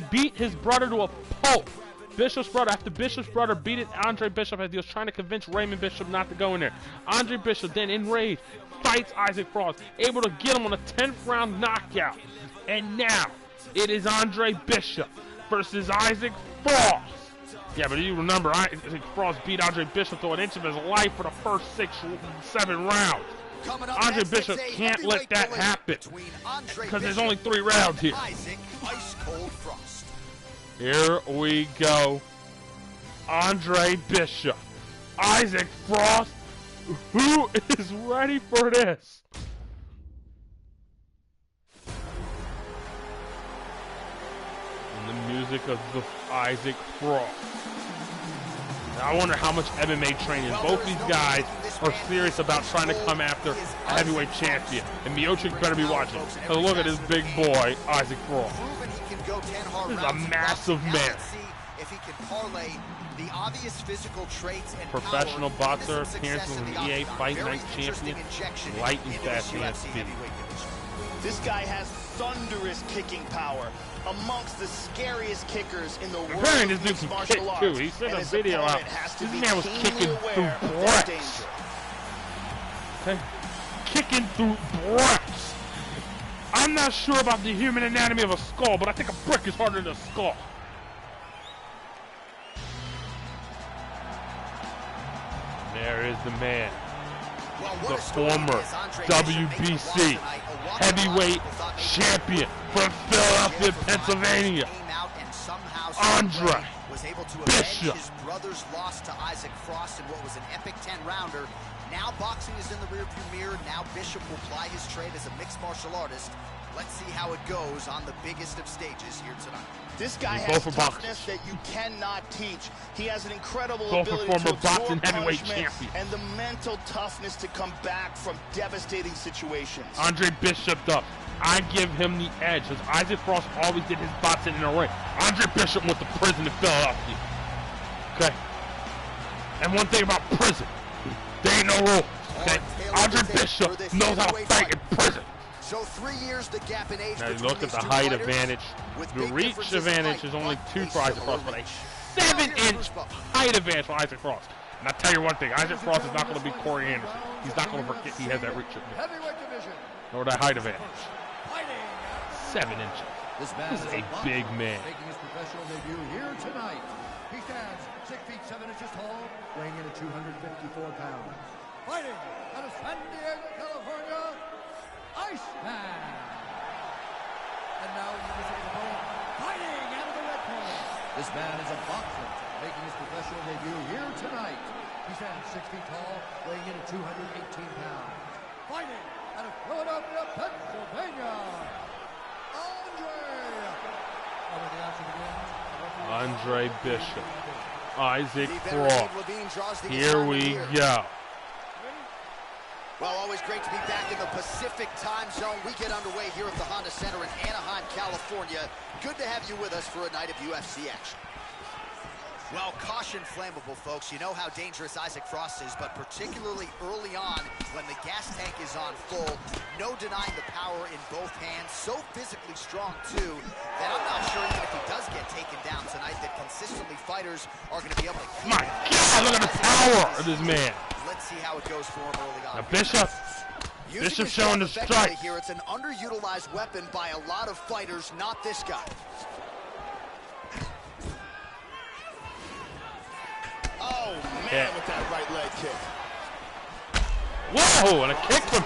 Speaker 1: beat his brother to a pulp. Bishop's brother, after Bishop's brother beat it, Andre Bishop, as he was trying to convince Raymond Bishop not to go in there. Andre Bishop then, enraged, fights Isaac Frost, able to get him on a 10th round knockout. And now, it is Andre Bishop versus Isaac Frost. Yeah, but you remember, Isaac Frost beat Andre Bishop to an inch of his life for the first 7 rounds. Andre Bishop can't let that happen, because there's only 3 rounds here.
Speaker 2: Isaac Ice Cold Frost.
Speaker 1: Here we go. Andre Bishop. Isaac Frost. Who is ready for this? And the music of the Isaac Frost. Now I wonder how much MMA training. Both these guys are serious about trying to come after a heavyweight champion. And Miocic better be watching. So look at this big boy, Isaac Frost. This is a massive man.
Speaker 2: If he can parlay the obvious physical traits and
Speaker 1: professional boxer, appearance with an EA Fight Night champion, light and fast and speed.
Speaker 3: This guy has thunderous kicking power, amongst the scariest kickers in the world.
Speaker 1: Apparently this dude can kick too. He sent a video out. This man was kicking through bricks. Okay. Kicking through bricks. I'm not sure about the human anatomy of a skull, but I think a brick is harder than a skull. There is the man, the former WBC heavyweight champion from Philadelphia, Pennsylvania, Andre
Speaker 2: was able to
Speaker 1: Bishop.
Speaker 2: His brother's loss to Isaac Frost in what was an epic 10-rounder. Now boxing is in the rearview mirror. Now Bishop will ply his trade as a mixed martial artist. Let's see how it goes on the biggest of stages here tonight.
Speaker 3: This guy has toughness that you cannot teach. He has an incredible ability
Speaker 1: former
Speaker 3: to absorb
Speaker 1: boxing heavyweight
Speaker 3: punishment
Speaker 1: champion.
Speaker 3: and the mental toughness to come back from devastating situations.
Speaker 1: Andre Bishop, though, I give him the edge, because Isaac Frost always did his boxing in a ring. Andre Bishop went to prison in Philadelphia. Okay? And one thing about prison, there ain't no rules. Okay? Andre Bishop knows how to fight in prison.
Speaker 2: So 3 years the gap in age.
Speaker 1: Now you look at the height advantage. The reach advantage is only 2 for Isaac Frost, but a 7-inch height advantage for Isaac Frost. And I'll tell you one thing, Isaac Frost is not going to be Corey Anderson. He's not going to forget he has that reach advantage. Nor that height advantage. 7 inches. This is a big man.
Speaker 4: Making his professional debut here tonight. He stands 6 feet 7 inches tall, weighing in at 254 pounds. Fighting out of San Diego, California, Iceman. And now you can see the opponent fighting out of the red corner. This man is a boxer, making his professional debut here tonight. He stands 6 feet tall, weighing in at 218 pounds. Fighting out of Philadelphia, Pennsylvania,
Speaker 1: Andre Bishop, Isaac Frost. Here we go.
Speaker 2: Well, always great to be back in the Pacific time zone. We get underway here at the Honda Center in Anaheim, California. Good to have you with us for a night of UFC action. Well, caution flammable, folks. You know how dangerous Isaac Frost is, but particularly early on when the gas tank is on full, no denying the power in both hands. So physically strong, too, that I'm not sure even if he does get taken down tonight that consistently fighters are going to be able to keep
Speaker 1: My God, look at the power of this man.
Speaker 2: Let's see how it goes for him early on.
Speaker 1: Now, Bishop showing the strike.
Speaker 2: Here, it's an underutilized weapon by a lot of fighters, not this guy.
Speaker 3: Oh,
Speaker 1: hit.
Speaker 3: With that right leg kick.
Speaker 1: Whoa, and a kick from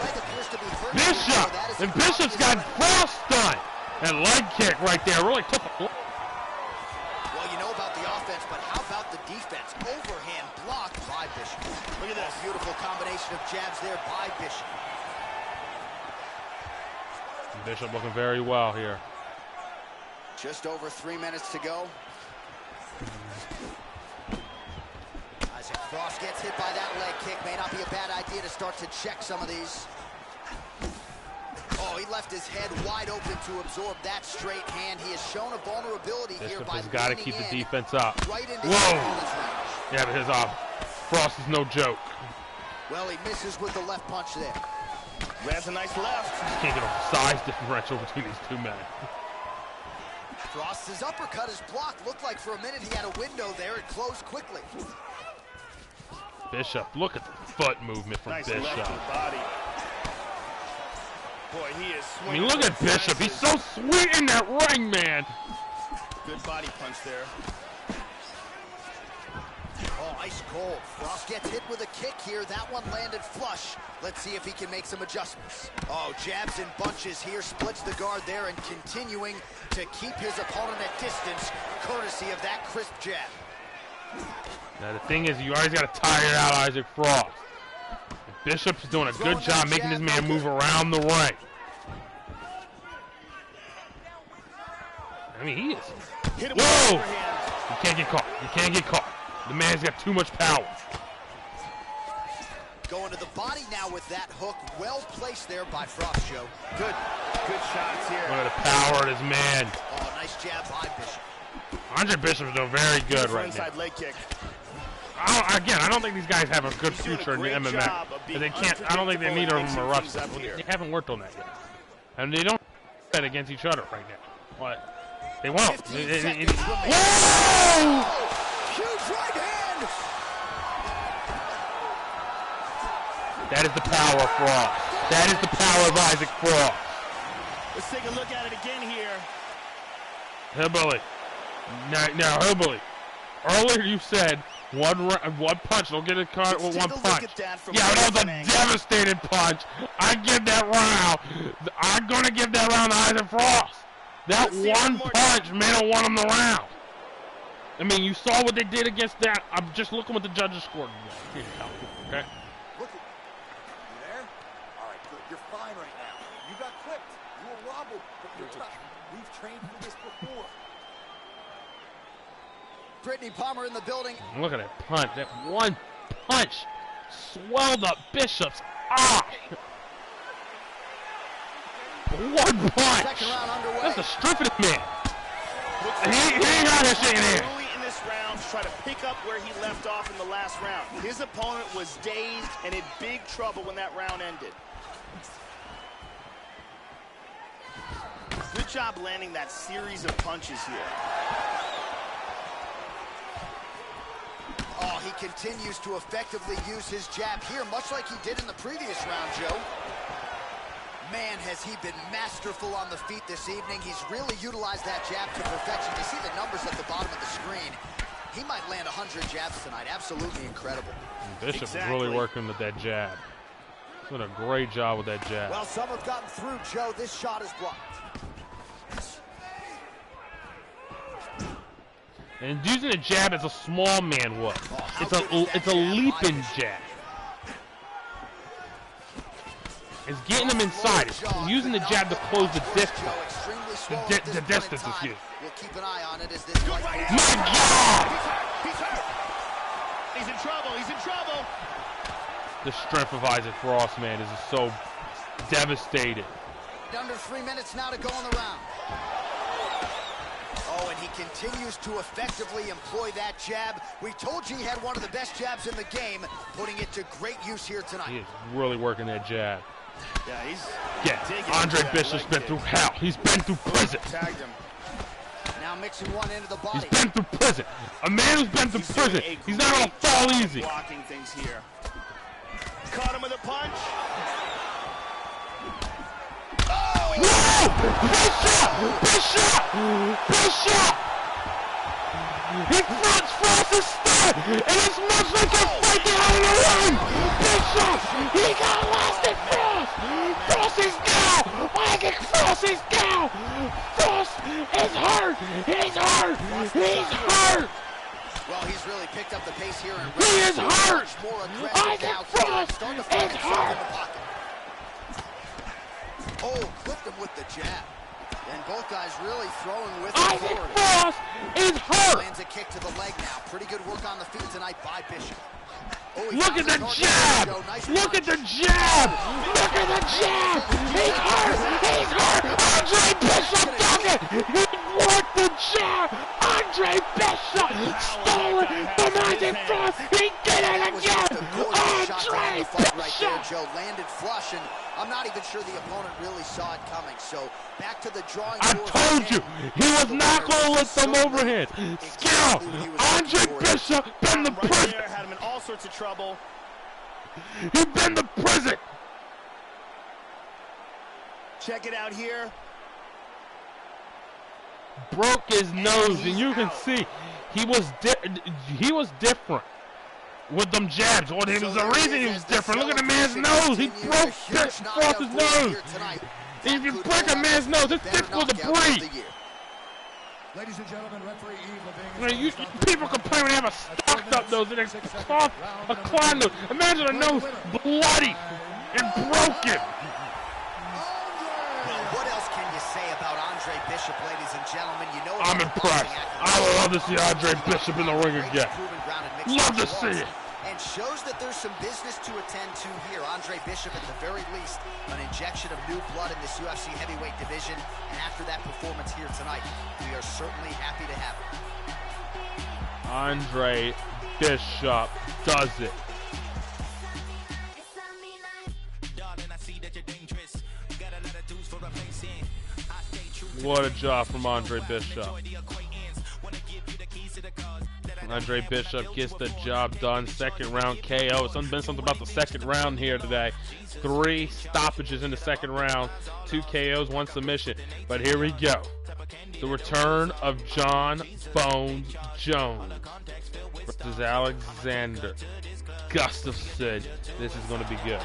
Speaker 1: Bishop. And Bishop's got Frost done. And leg kick right there really took a...
Speaker 2: Well, you know about the offense, but how about the defense? Overhand block by Bishop. Look at this. Beautiful combination of jabs there by Bishop.
Speaker 1: Bishop looking very well here.
Speaker 2: Just over 3 minutes to go. Isaac Frost gets hit by that leg kick. May not be a bad idea to start to check some of these. Oh, he left his head wide open to absorb that straight hand. He has shown a vulnerability here by
Speaker 1: Bishop has got to keep the defense up.
Speaker 2: Right into
Speaker 1: Whoa! Yeah, but his Frost is no joke.
Speaker 2: Well, he misses with the left punch there.
Speaker 3: Lands a nice left.
Speaker 1: Can't get a size differential between these two men.
Speaker 2: Frost's uppercut is blocked. Looked like for a minute he had a window there. It closed quickly.
Speaker 1: Bishop, look at the foot movement from
Speaker 3: Nice
Speaker 1: Bishop.
Speaker 3: left to the body. Boy, he is
Speaker 1: I
Speaker 3: swinging.
Speaker 1: mean, look at Bishop. He's so sweet in that ring, man.
Speaker 3: Good body punch there.
Speaker 2: Oh, ice cold. Frost gets hit with a kick here. That one landed flush. Let's see if he can make some adjustments. Oh, jabs and bunches here. Splits the guard there and continuing to keep his opponent at distance, courtesy of that crisp jab.
Speaker 1: Now, the thing is, you always got to tire out Isaac Frost. Bishop's doing a good job making this man move around the ring. I mean, he is. Whoa! You can't get caught. You can't get caught. The man's got too much power.
Speaker 2: Going to the body now with that hook. Well placed there by Frost, Joe.
Speaker 3: Good shots here.
Speaker 1: Look at the power of this man.
Speaker 2: Oh, nice jab by Bishop.
Speaker 1: Andre Bishop's doing very good right now.
Speaker 3: Inside leg kick.
Speaker 1: I don't think these guys have a good future in the MMA. They can't. I don't think they neither of them are wrestlers. They haven't worked on that yet, and they don't bet against each other right now. But they won't. Whoa!
Speaker 2: Huge right hand.
Speaker 1: That is the power of Frost. That is the power of Isaac Frost.
Speaker 3: Let's take a look at it again here.
Speaker 1: Hillbilly. Now, Hillbilly. Earlier you said one punch. Don't get it caught with one punch. Yeah, that was a devastating punch. I give that round. I'm gonna give that round to Isaac Frost. That one punch may have won him the round. I mean, you saw what they did against that. I'm just looking what the judges scored. Okay.
Speaker 4: Look at you there? All right, good. You're fine right now. You got clipped. You were wobbled, but you're tough. We've trained for this before.
Speaker 2: Brittany Palmer in the building.
Speaker 1: Look at that punch. That one punch swelled up Bishop's eye. One punch.
Speaker 2: Second round underway.
Speaker 1: That's the strength of the man. And he ain't out here shaking hands.
Speaker 3: Early in this round, try to pick up where he left off in the last round. His opponent was dazed and in big trouble when that round ended. Good job landing that series of punches here.
Speaker 2: Oh, he continues to effectively use his jab here, much like he did in the previous round, Joe. Man, has he been masterful on the feet this evening. He's really utilized that jab to perfection. You see the numbers at the bottom of the screen. He might land 100 jabs tonight. Absolutely incredible.
Speaker 1: Bishop is really working with that jab. He's doing a great job with that jab.
Speaker 2: Well, some have gotten through, Joe. This shot is blocked.
Speaker 1: And using a jab as a small man would. It's a leaping jab. It's getting him inside. It's using the jab to close the distance. The distance, excuse me.
Speaker 2: We'll keep an eye on it as this
Speaker 1: My God!
Speaker 3: He's hurt. He's in trouble. He's in trouble.
Speaker 1: The strength of Isaac Frost, man, is so devastating.
Speaker 2: Under 3 minutes now to go in the round. Oh, and he continues to effectively employ that jab. We told you he had one of the best jabs in the game, putting it to great use here tonight.
Speaker 1: He is really working that jab.
Speaker 3: Yeah,
Speaker 1: Andre Bishop's been through hell. He's been through prison.
Speaker 3: Tagged him.
Speaker 2: Now mixing one into the body.
Speaker 1: He's been through prison. A man who's been through prison, he's not gonna fall easy.
Speaker 3: Blocking things here. Caught him with a punch.
Speaker 1: Whoa! Bishop! Bishop! Bishop! He fronts Frost is stunned, and it's Muslim can fight the out of the ring. Bishop, he got lost in Frost. Frost is down. I think Frost is down. Frost is hurt. He's hurt. He's hurt.
Speaker 2: Well, he's really picked up the pace here. And
Speaker 1: He is hurt. I think Frost is hurt.
Speaker 2: Oh, clipped him with the jab. And both guys really throwing with
Speaker 1: I think
Speaker 2: authority.
Speaker 1: Frost is hurt.
Speaker 2: Lands a kick to the leg now. Pretty good work on the feet tonight by Bishop. Oh,
Speaker 1: Look at the jab! Look at the jab! Look at the jab! He's hurt! He's hurt! Andre Bishop dug it! He worked the jab! Andre Bishop stole it from Isaac Frost! He did it again! Andre Bishop!
Speaker 2: Joe landed flush, and I'm not even sure the opponent really saw it coming. So back to the drawing
Speaker 1: I
Speaker 2: board.
Speaker 1: told you! He was not going to let them overhand! Skill! Andre Bishop been the president!
Speaker 3: Had him in all sorts of trouble.
Speaker 1: He been the president!
Speaker 3: Check it out here.
Speaker 1: Broke his nose, and you can see he was different with them jabs. Or there was a reason he was different. Look at the man's nose. He broke Frost's nose. If you break a man's nose, it's difficult to breathe.
Speaker 4: Ladies and gentlemen, referee Eve Levine.
Speaker 1: People complain when they have a stocked up nose and a cough, a clown nose. Imagine a nose bloody and broken.
Speaker 2: What else can you say about Andre Bishop, ladies and gentlemen? You know
Speaker 1: I'm impressed. I would love to see Andre Bishop in the ring again. Love to see it.
Speaker 2: And shows that there's some business to attend to here. Andre Bishop, at the very least, an injection of new blood in this UFC heavyweight division. And after that performance here tonight, we are certainly happy to have him.
Speaker 1: Andre Bishop does it. What a job from Andre Bishop. Andre Bishop gets the job done. Second round KO. It's been something about the second round here today. 3 stoppages in the second round. 2 KOs, 1 submission. But here we go. The return of Jon Bones Jones versus Alexander Gustafsson. This is going to be good.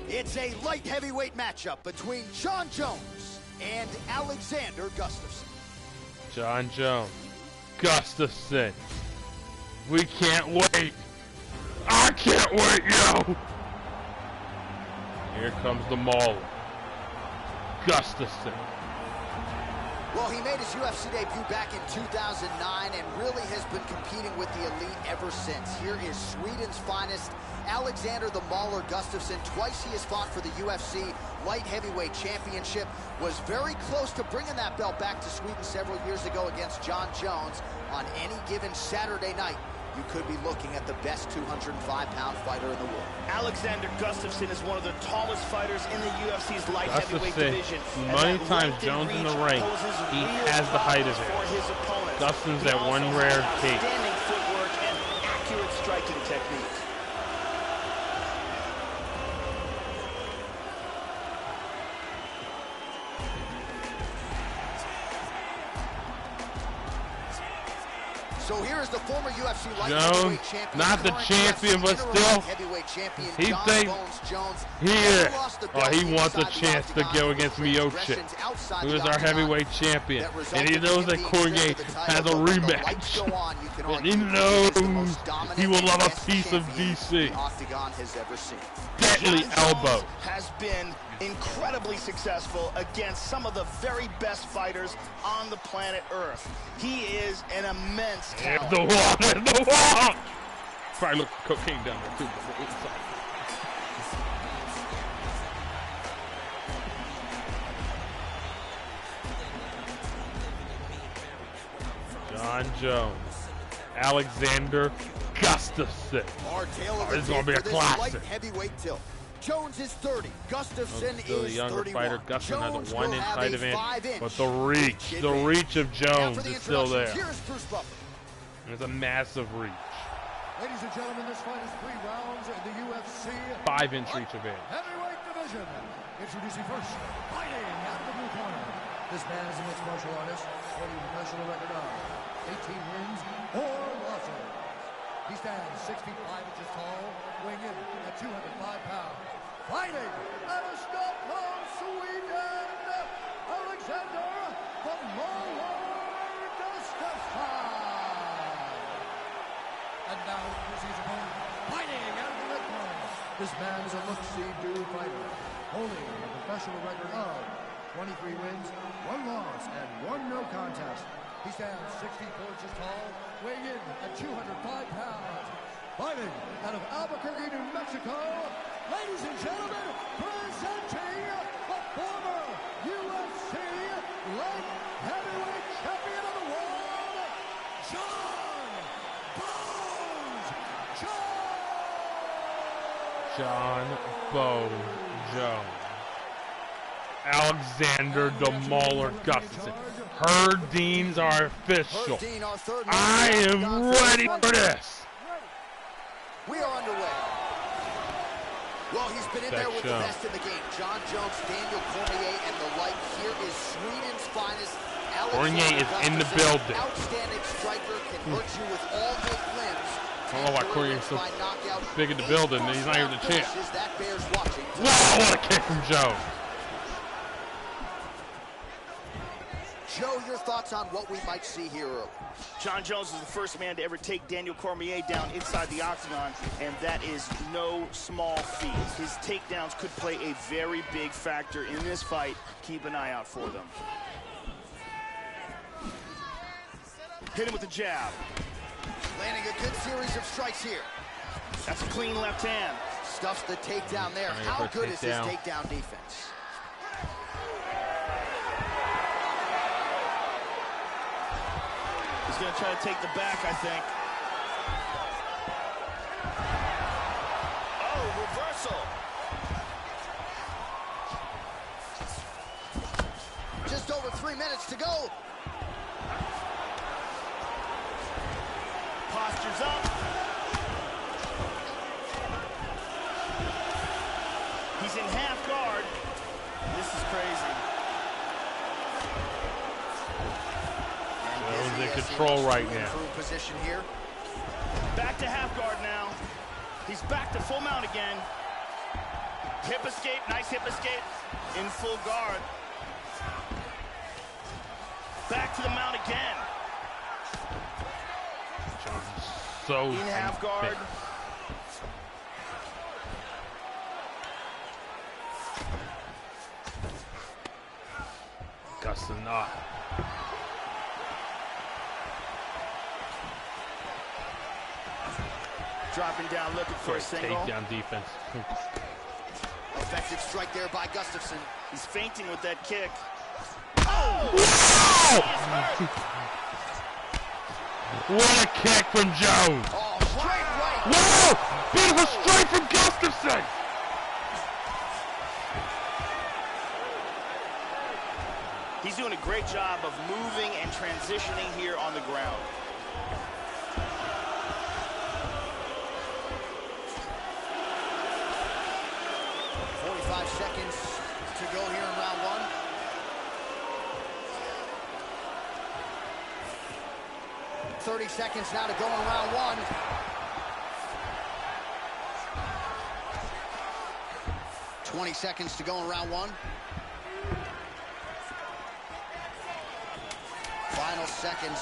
Speaker 2: It's a light heavyweight matchup between Jon Jones and Alexander Gustafsson.
Speaker 1: Jon Jones, Gustafsson. We can't wait. I can't wait, yo. Here comes the Mauler. Gustafsson.
Speaker 2: Well, he made his UFC debut back in 2009 and really has been competing with the elite ever since. Here is Sweden's finest, Alexander the Mauler Gustafsson. Twice he has fought for the UFC light heavyweight championship. Was very close to bringing that belt back to Sweden several years ago against Jon Jones. On any given Saturday night, you could be looking at the best 205-pound fighter in the world.
Speaker 3: Alexander Gustafsson is one of the tallest fighters in the UFC's light heavyweight division.
Speaker 1: Many times Jones in the ring, he has the height of it. Gustafsson's that one rare case.
Speaker 3: Outstanding footwork and accurate striking technique.
Speaker 2: So here is the former UFC light
Speaker 1: Jones,
Speaker 2: heavyweight champion,
Speaker 1: not the champion, but still,
Speaker 2: heavyweight champion,
Speaker 1: he
Speaker 2: Jon
Speaker 1: thinks
Speaker 2: Bones Jones.
Speaker 1: he wants a chance to go against Miocic, who is our heavyweight champion, and he knows that Cormier has a rematch, and he knows he will love a piece of DC. Deadly elbow.
Speaker 3: Has been incredibly successful against some of the very best fighters on the planet Earth. He is an immense talent.
Speaker 1: The wall, the wall. Probably look cocaine down there too. Jon Jones, Alexander Gustafsson. This is gonna be a classic.
Speaker 2: Heavyweight tilt. Jones is 30. Gustafsson
Speaker 1: still a
Speaker 2: is
Speaker 1: younger
Speaker 2: 31.
Speaker 1: fighter. Gustafsson has a 1-inch height
Speaker 2: a
Speaker 1: advantage, but the reach of Jones is still there. There's a massive reach.
Speaker 4: Ladies and gentlemen, this fight is 3 rounds in the UFC
Speaker 1: 5-inch reach advantage.
Speaker 4: Heavyweight division. Introducing first, fighting out of the blue corner, This man is a mixed martial artist, holding a professional record of 18 wins, 4 losses. He stands 6 feet 5 inches tall, weighing in at 205 pounds. Fighting out of Stockholm, Sweden, Alexander the Mauler Gustafsson. And now here's his opponent, fighting out of the red corner. This man is a look-see-do fighter, holding a professional record of 23 wins, 1 loss, and 1 no contest. He stands 64 inches tall, weighing in at 205 pounds. Fighting out of Albuquerque, New Mexico, ladies and gentlemen, presenting the former UFC light heavyweight champion of the world, Jon Bones Jones!
Speaker 1: Jon Bones Jones. Alexander the Mauler Gustafsson. Herd Deans are official. I am ready for this.
Speaker 2: We are underway. Well, he's been in there with the best in the game. Jon Jones, Daniel Cormier, and the like. Here is Sweden's finest.
Speaker 1: Cormier is in the building.
Speaker 2: Outstanding striker, can hurt you with all 8 limbs.
Speaker 1: I don't know why Cormier is so big in the building. He's not even the champ. Wow, what a kick from Joe.
Speaker 2: Joe, your thoughts on what we might see here early?
Speaker 3: Jon Jones is the first man to ever take Daniel Cormier down inside the octagon, and that is no small feat. His takedowns could play a very big factor in this fight. Keep an eye out for them. Hit him with the jab.
Speaker 2: Landing a good series of strikes here.
Speaker 3: That's a clean left hand.
Speaker 2: Stuffs the takedown there. How good is his takedown defense?
Speaker 3: He's going to try to take the back, I think. Oh, reversal.
Speaker 2: Just over 3 minutes to go.
Speaker 3: Posture's up. He's in half guard. This is crazy.
Speaker 1: Jones in control right now.
Speaker 2: Position here.
Speaker 3: Back to half guard now. He's back to full mount again. Hip escape, nice hip escape. In full guard. Back to the mount again.
Speaker 1: Jones so
Speaker 3: in half guard.
Speaker 1: Gusting up.
Speaker 3: Dropping down, looking for a single.
Speaker 1: Takedown defense.
Speaker 2: Effective strike there by Gustafsson.
Speaker 3: He's feinting with that kick.
Speaker 1: Oh! What a kick from Jones!
Speaker 2: Oh, straight right.
Speaker 1: Whoa! Beautiful strike from Gustafsson!
Speaker 3: He's doing a great job of moving and transitioning here on the ground.
Speaker 2: Seconds to go here in round 1. $30 seconds now to go in round 1. $20 seconds to go in round 1. Final seconds.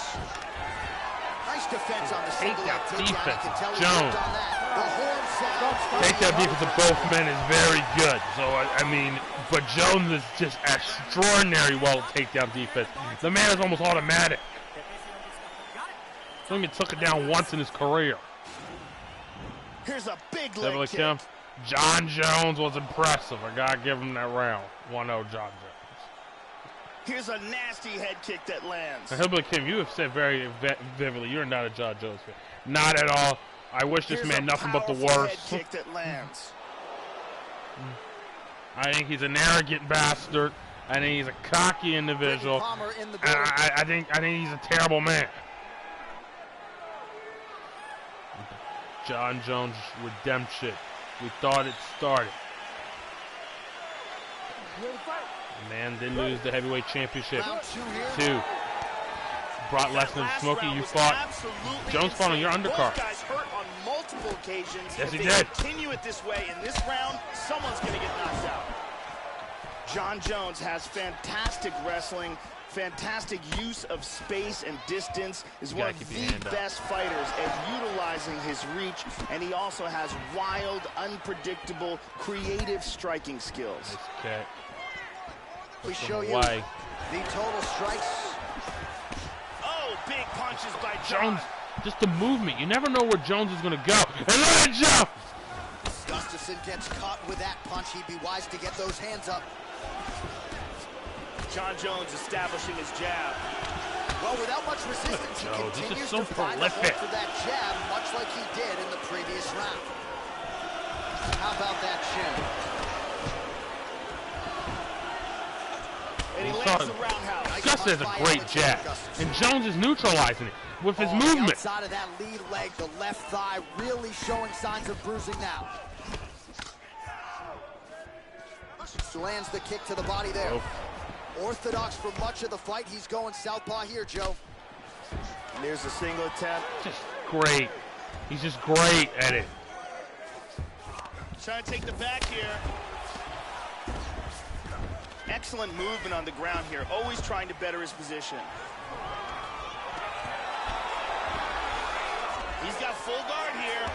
Speaker 2: Nice defense on the single leg takedown.
Speaker 1: Jones. Takedown defense of both men is very good. So, I mean, but Jones is just extraordinary well takedown defense. The man is almost automatic. He even took it down once in his career.
Speaker 3: Here's a big leg kick.
Speaker 1: Jon Jones was impressive. I gotta give him that round. 1-0 Jon Jones.
Speaker 3: Here's a nasty head kick that lands.
Speaker 1: Hillbilly Kim, you have said very vividly, you're not a Jon Jones fan. Not at all. I wish this man nothing but the worst.
Speaker 3: Head kick that lands.
Speaker 1: I think he's an arrogant bastard. I think he's a cocky individual. I think he's a terrible man. Jon Jones redemption. We thought it started. Man didn't lose the heavyweight championship.
Speaker 2: Round 2 here.
Speaker 1: 2. Brock Lesnar, Smokey, you fought. Jones fought on your undercard.
Speaker 3: Both guys hurt on multiple occasions.
Speaker 1: Yes, he
Speaker 3: if
Speaker 1: did.
Speaker 3: they continue it this way in this round, someone's going to get knocked out. Jon Jones has fantastic wrestling, fantastic use of space and distance, is one of the best fighters at utilizing his reach, and he also has wild, unpredictable, creative striking skills.
Speaker 1: Okay.
Speaker 2: We show you the total strikes.
Speaker 3: Oh, big punches by
Speaker 1: Jones. Just the movement. You never know where Jones is going to go. And then jump!
Speaker 2: Gustafsson gets caught with that punch. He'd be wise to get those hands up.
Speaker 3: Jon Jones establishing his jab.
Speaker 2: Well, without much resistance, he continues to find a hold for that jab, much like he did in the previous round. How about that chin?
Speaker 3: And he lands the roundhouse.
Speaker 1: Gus has a great jab, and Jones is neutralizing it with his movement.
Speaker 2: Outside of that lead leg, the left thigh really showing signs of bruising now. Lands the kick to the body there. Orthodox for much of the fight. He's going southpaw here, Joe.
Speaker 3: And there's a single attempt.
Speaker 1: Just great. He's just great at it.
Speaker 3: Trying to take the back here. Excellent movement on the ground here. Always trying to better his position. He's got full guard here.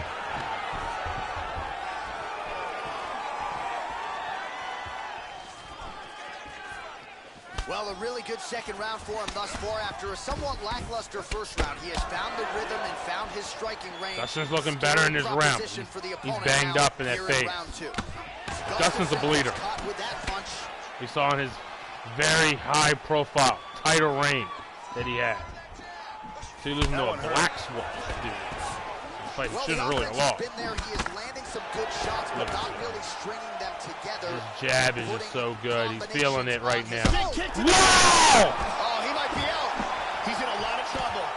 Speaker 2: Well, a really good second round for him thus far. After a somewhat lackluster first round, he has found the rhythm and found his striking range.
Speaker 1: Dustin's looking better in this round. He's banged up in that face. Dustin's a bleeder. We saw in his very high profile title reign that he had. So he losing to a black swan, dude. Fight shouldn't really have lost.
Speaker 2: He is landing some good shots, but not really stringing them together.
Speaker 1: His jab is just so good. He's feeling it right now.
Speaker 3: Whoa! Oh, he might be out. He's in a lot of trouble.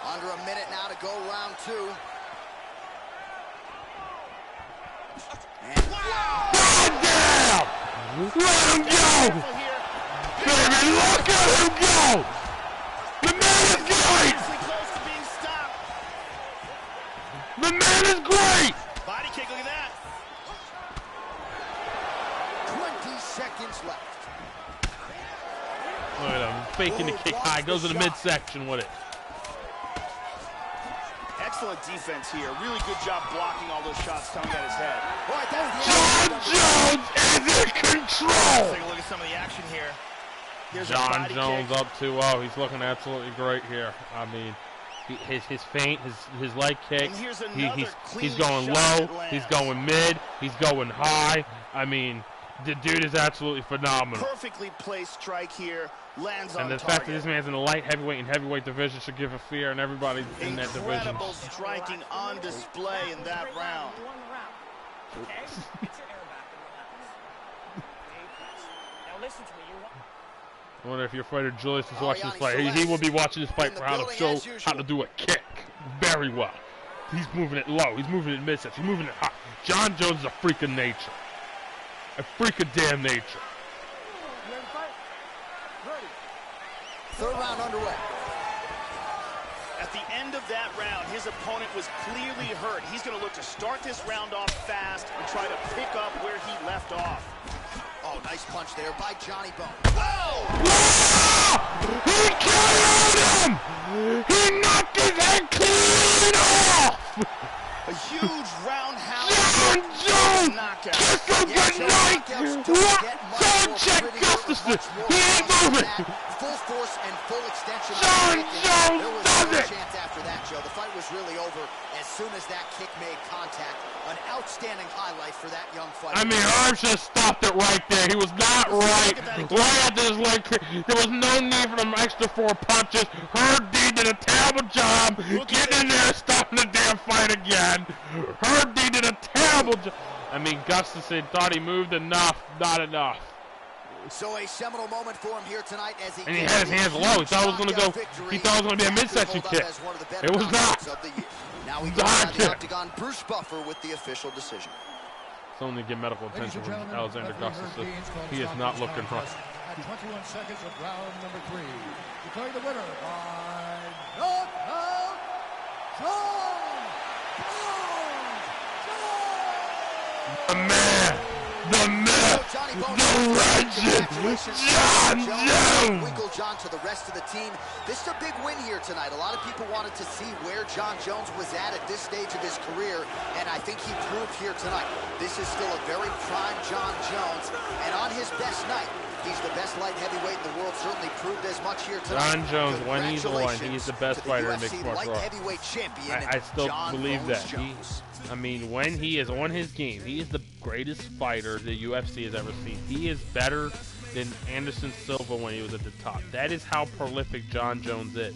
Speaker 2: Under a minute now to go round 2.
Speaker 1: Goddamn! Let him go! Baby, look at him go! The man is great! The man is great!
Speaker 3: Body kick, look at that.
Speaker 2: 20 seconds left.
Speaker 1: Look at him, faking the kick high, goes to the midsection with it.
Speaker 3: Excellent defense here. Really good job blocking all those shots coming at his head.
Speaker 1: Jon Jones is in control!
Speaker 3: Let's take a look at some of the action here. Here's
Speaker 1: Jon Jones up 2-0. He's looking absolutely great here. I mean, his feint, his leg kick, he's going low, he's going mid, he's going high. I mean, the dude is absolutely phenomenal.
Speaker 3: Perfectly placed strike here, lands on
Speaker 1: target. And the fact that this man's in the light heavyweight and heavyweight division should give a fear, and everybody in that division.
Speaker 3: Incredible striking on display in that round.
Speaker 1: I wonder if your fighter Julius is watching this fight. He will be watching this fight for how to show how to do a kick very well. He's moving it low. He's moving it mid-section. He's moving it high. Jon Jones is a freak of nature. A freak of damn nature.
Speaker 2: Third round underway.
Speaker 3: At the end of that round, his opponent was clearly hurt. He's going to look to start this round off fast and try to pick up where he left off.
Speaker 2: Oh, nice punch there by Johnny Bone.
Speaker 3: Whoa!
Speaker 1: He KO'd him! He knocked his head clean off!
Speaker 3: A huge roundhouse.
Speaker 1: Jon Jones! Kiss him goodnight! What? Don't check Gustafsson! He ain't moving!
Speaker 2: Full force and full extension.
Speaker 1: Jon Jones does it!
Speaker 2: Chance after that, Joe. The fight was really over as soon as that kick made contact. An outstanding highlight for that young fighter.
Speaker 1: I mean, Herbs just stopped it right there. He was not right. Right after his leg kick. There was no need for them extra 4 punches. Herb D did a terrible job getting in there and stopping the damn fight again. Herb D did a terrible job. I mean, Gustafsson thought he moved enough. Not enough.
Speaker 2: So a seminal moment for him here tonight as he
Speaker 1: had his hands low. He thought it was going to go. He thought it was going to be a midsection kick. It was not.
Speaker 2: Now he goes down the octagon. Bruce Buffer with the official decision.
Speaker 1: Someone to get medical attention from Alexander Gustafsson. He is not looking right.
Speaker 4: At 21 seconds of round number 3, declaring the winner by knockout, Jon Jones!
Speaker 1: The man, the myth, the legend, Jon Jones!
Speaker 2: Winkle John to the rest of the team. This is a big win here tonight. A lot of people wanted to see where Jon Jones was at this stage of his career, and I think he proved here tonight. This is still a very prime Jon Jones, and on his best night, he's the best light heavyweight in the world. Certainly proved as much here tonight.
Speaker 1: Jon Jones, when he's on, he's the best fighter in mixed martial arts. I still believe that. I mean, when he is on his game, he is the greatest fighter the UFC has ever seen. He is better than Anderson Silva when he was at the top. That is how prolific Jon Jones is.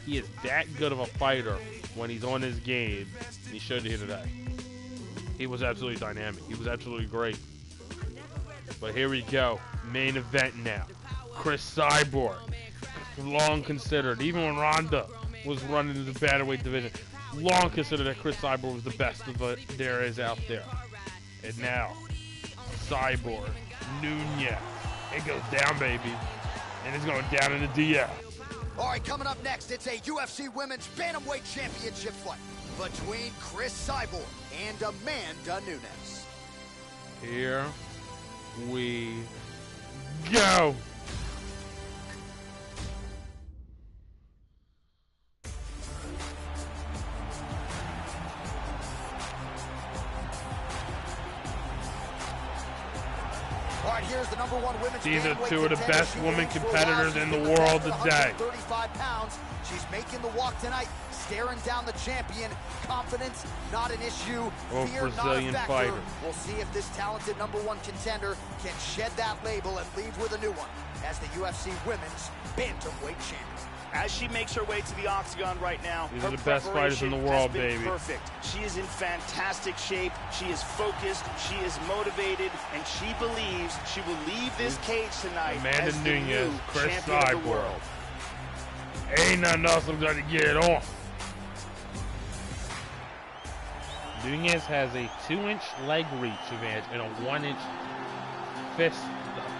Speaker 1: He is that good of a fighter when he's on his game. He showed it here today. He was absolutely dynamic. He was absolutely great. But here we go. Main event now. Cris Cyborg. Long considered. Even when Ronda was running in the bantamweight division, long considered that Cris Cyborg was the best of what there is out there. And now, Cyborg, Nunes. It goes down, baby. And it's going down in the DF.
Speaker 2: All right, coming up next, it's a UFC Women's Bantamweight Championship fight between Cris Cyborg and Amanda Nunes.
Speaker 1: Here we go.
Speaker 2: All right, here's the #1 women's
Speaker 1: These are two of the best women competitors in the world today.
Speaker 2: 35 pounds. She's making the walk tonight, staring down the champion. Confidence, not an issue. Fear,
Speaker 1: Brazilian
Speaker 2: not a factor.
Speaker 1: fighter.
Speaker 2: We'll see if this talented #1 contender can shed that label and leave with a new one as the UFC Women's Bantamweight Champion.
Speaker 3: As she makes her way to the octagon right now,
Speaker 1: These
Speaker 3: her
Speaker 1: are the best fighters in the world,
Speaker 3: preparation has been
Speaker 1: baby.
Speaker 3: perfect. She is in fantastic shape. She is focused. She is motivated, and she believes she will leave this cage tonight
Speaker 1: Amanda
Speaker 3: as the
Speaker 1: Nunes,
Speaker 3: new
Speaker 1: Cris
Speaker 3: champion of the
Speaker 1: Cyborg.
Speaker 3: world.
Speaker 1: Ain't nothing else I'm going to get it on. Nunes has a 2-inch leg reach advantage and a 1-inch fist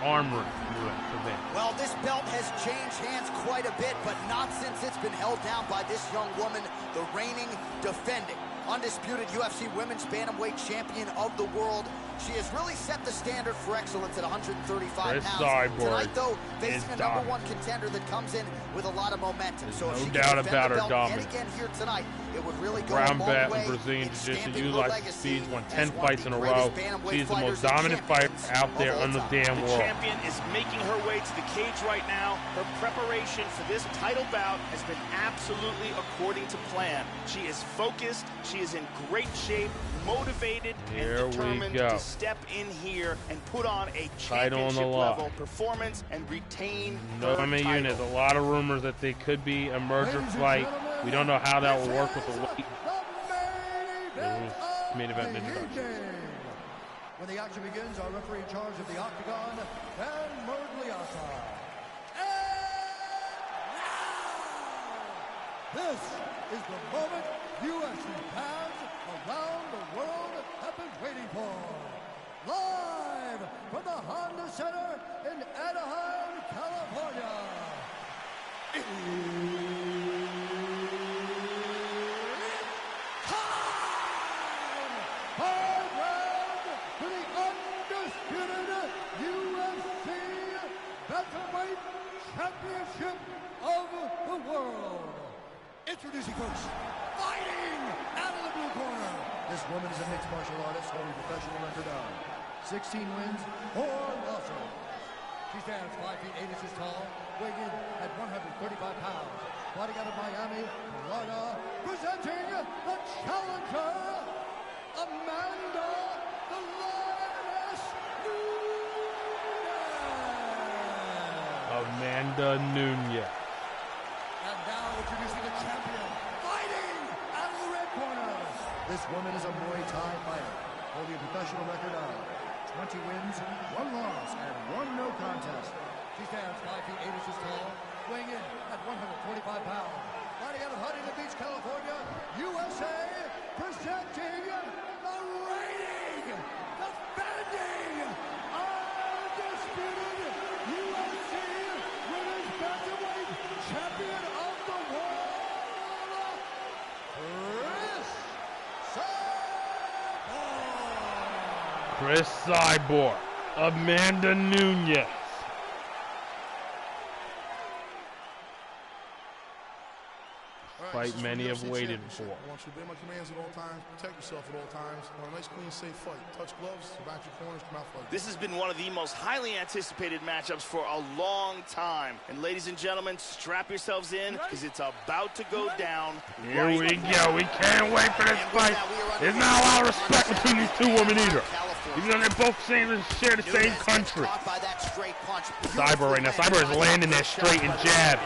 Speaker 1: arm advantage.
Speaker 2: Well, this belt has changed hands quite a bit, but not since it's been held down by this young woman, the reigning, defending, undisputed UFC Women's Bantamweight Champion of the world. She has really set the standard for excellence at 135
Speaker 1: Cris
Speaker 2: pounds.
Speaker 1: Cyborg
Speaker 2: Tonight, though, facing a
Speaker 1: dominant.
Speaker 2: #1 contender that comes in with a lot of momentum.
Speaker 1: There's
Speaker 2: So if
Speaker 1: no
Speaker 2: she
Speaker 1: doubt
Speaker 2: can defend
Speaker 1: about
Speaker 2: the
Speaker 1: her
Speaker 2: belt
Speaker 1: dominance.
Speaker 2: yet again here tonight, it would really go
Speaker 1: Brown
Speaker 2: a long
Speaker 1: belt
Speaker 2: way
Speaker 1: in Brazilian
Speaker 2: in
Speaker 1: Jiu-Jitsu,
Speaker 2: stamping her
Speaker 1: utilizes
Speaker 2: legacy
Speaker 1: speeds, won
Speaker 2: as
Speaker 1: 10
Speaker 2: one of
Speaker 1: fights
Speaker 2: the
Speaker 1: in a
Speaker 2: greatest
Speaker 1: row.
Speaker 2: bantamweight
Speaker 1: She's the
Speaker 2: fighters
Speaker 1: most
Speaker 2: and
Speaker 1: dominant fighter
Speaker 2: champions
Speaker 1: out there
Speaker 2: of all
Speaker 1: on the
Speaker 2: time.
Speaker 1: damn
Speaker 3: The
Speaker 1: world.
Speaker 3: champion is making her way to the cage right now. Her preparation for this title bout has been absolutely according to plan. She is focused, she is in great shape, motivated,
Speaker 1: Here
Speaker 3: and
Speaker 1: we
Speaker 3: determined
Speaker 1: go.
Speaker 3: to step in here and put on a
Speaker 1: Title on the
Speaker 3: championship
Speaker 1: line.
Speaker 3: level performance and retain
Speaker 1: No,
Speaker 3: her
Speaker 1: I mean,
Speaker 3: title.
Speaker 1: there's a lot of rumors that they could be a merger fight. We don't know how that will work with the weight. Main event introduction.
Speaker 4: When the action begins, our referee in charge of the octagon, Dan Miragliotta. And now, this is the moment UFC fans around the world have been waiting for. Live from the Honda Center in Anaheim, California. Hard round to the undisputed UFC Bantamweight Championship of the world. Introducing first, fighting out of the blue corner. This woman is a mixed martial artist holding a professional record of 16 wins, 4 losses. She stands 5 feet 8 inches tall, weighing in at 135 pounds. Fighting out of Miami, Florida, presenting the challenger, Amanda the Lioness Nunes.
Speaker 1: Amanda Nunes.
Speaker 4: And now introducing the champion, fighting out of the red corner. This woman is a Muay Thai fighter, holding a professional record of 20 wins, 1 loss, and 1 no contest. She stands 5 feet 8 inches tall, weighing in at 145 pounds. Fighting out of Huntington Beach, California, USA, presenting the reigning, defending, undisputed UFC Women's Bantamweight Champion of the World,
Speaker 1: Cris Cyborg, Amanda Nunes. Fight many have waited for.
Speaker 5: I want you to obey my commands at all times, protect yourself at all times. I want a nice, clean, safe fight. Touch gloves, back your corners, come out fight.
Speaker 3: This has been one of the most highly anticipated matchups for a long time. And ladies and gentlemen, strap yourselves in, because it's about to go down.
Speaker 1: Here we go. We can't wait for this fight. There's not a lot of respect between these two women either. Even though they're both share the same country. Cyborg right now. Cyborg is landing that straight and jab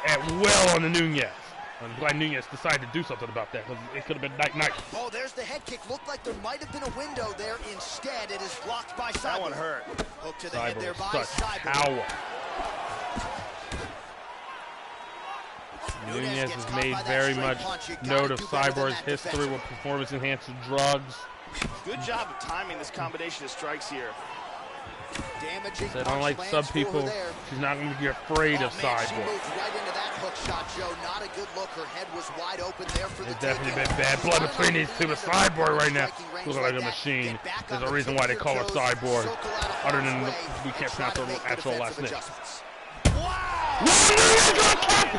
Speaker 1: at will on the Nunes. I'm glad Nunes decided to do something about that, because it could have been night-night.
Speaker 2: Oh, there's the head kick. Looked like there might have been a window there. Instead, it is blocked by Cyborg.
Speaker 3: That one hurt.
Speaker 2: Hook to the head there by
Speaker 1: Such
Speaker 2: Cyborg.
Speaker 1: power. Nunes has made very much note of Cyborg's history with performance-enhancing drugs.
Speaker 3: Good job of timing this combination of strikes here.
Speaker 1: Said, unlike some people, she's not going to be afraid of Cyborg.
Speaker 2: She moved right into that hook shot, Joe. Not a good look. Her head was wide open there for the
Speaker 1: There's definitely been bad blood between these two, but Cyborg right now looking like a machine. There's a reason why they call her Cyborg, other than we can't pronounce her actual last name.
Speaker 3: Wow!
Speaker 1: Nunes got a kick!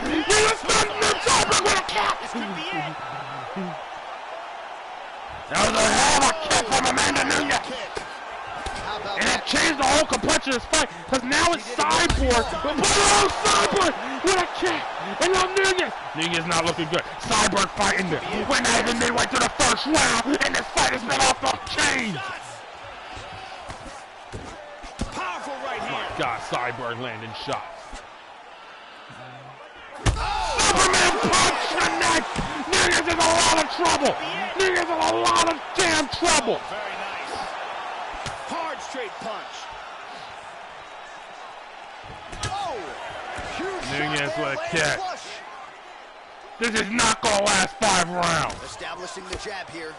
Speaker 1: Cyborg with a kick! That was a hell of a kick from Amanda Nunes! And it changed the whole complexion of this fight, because now it's Cyborg. Oh, Cyborg with a kick. And now Nunes not looking good. Cyborg fighting there. We're not even midway through the first round, and this fight has been off the chains.
Speaker 3: Powerful right hand.
Speaker 1: My God, Cyborg landing shots. Superman punch the neck. Nunes is in a lot of trouble. Nunes is in a lot of damn trouble.
Speaker 3: Very nice. Hard straight punch.
Speaker 1: Nunes with a kick. This is not going to last 5 rounds.
Speaker 2: Establishing the jab here.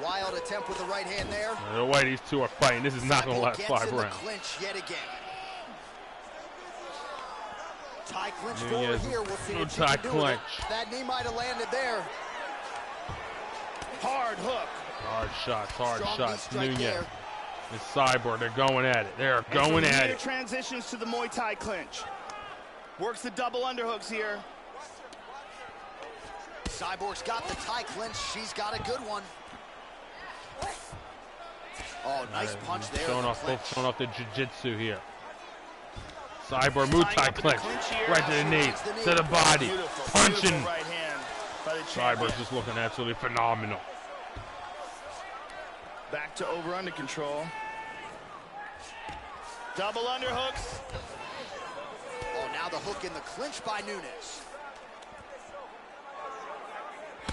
Speaker 2: Wild attempt with the right hand there.
Speaker 1: The way these two are fighting, this is not going to last 5 rounds.
Speaker 2: Clinch yet again. Tie clinch forward here. We'll see what
Speaker 1: tie clinch.
Speaker 2: That knee might have landed there.
Speaker 3: Hard hook.
Speaker 1: Hard shots, hard
Speaker 2: Strong
Speaker 1: shots.
Speaker 2: knee strike
Speaker 1: Nunes
Speaker 2: there.
Speaker 1: and Cyborg, they're going at it. They're going at it.
Speaker 3: Transitions to the Muay Thai clinch. Works the double underhooks here.
Speaker 2: Cyborg's got the tie clinch. She's got a good one. Oh, nice punch there.
Speaker 1: Both showing off the jiu-jitsu here. Cyborg Muay Thai clinch. Right to the knee, to the body. Punching.
Speaker 3: Right hand by the
Speaker 1: Cyborg's just looking absolutely phenomenal.
Speaker 3: Back to over-under control. Double underhooks.
Speaker 2: Oh, now the hook in the clinch by Nunes.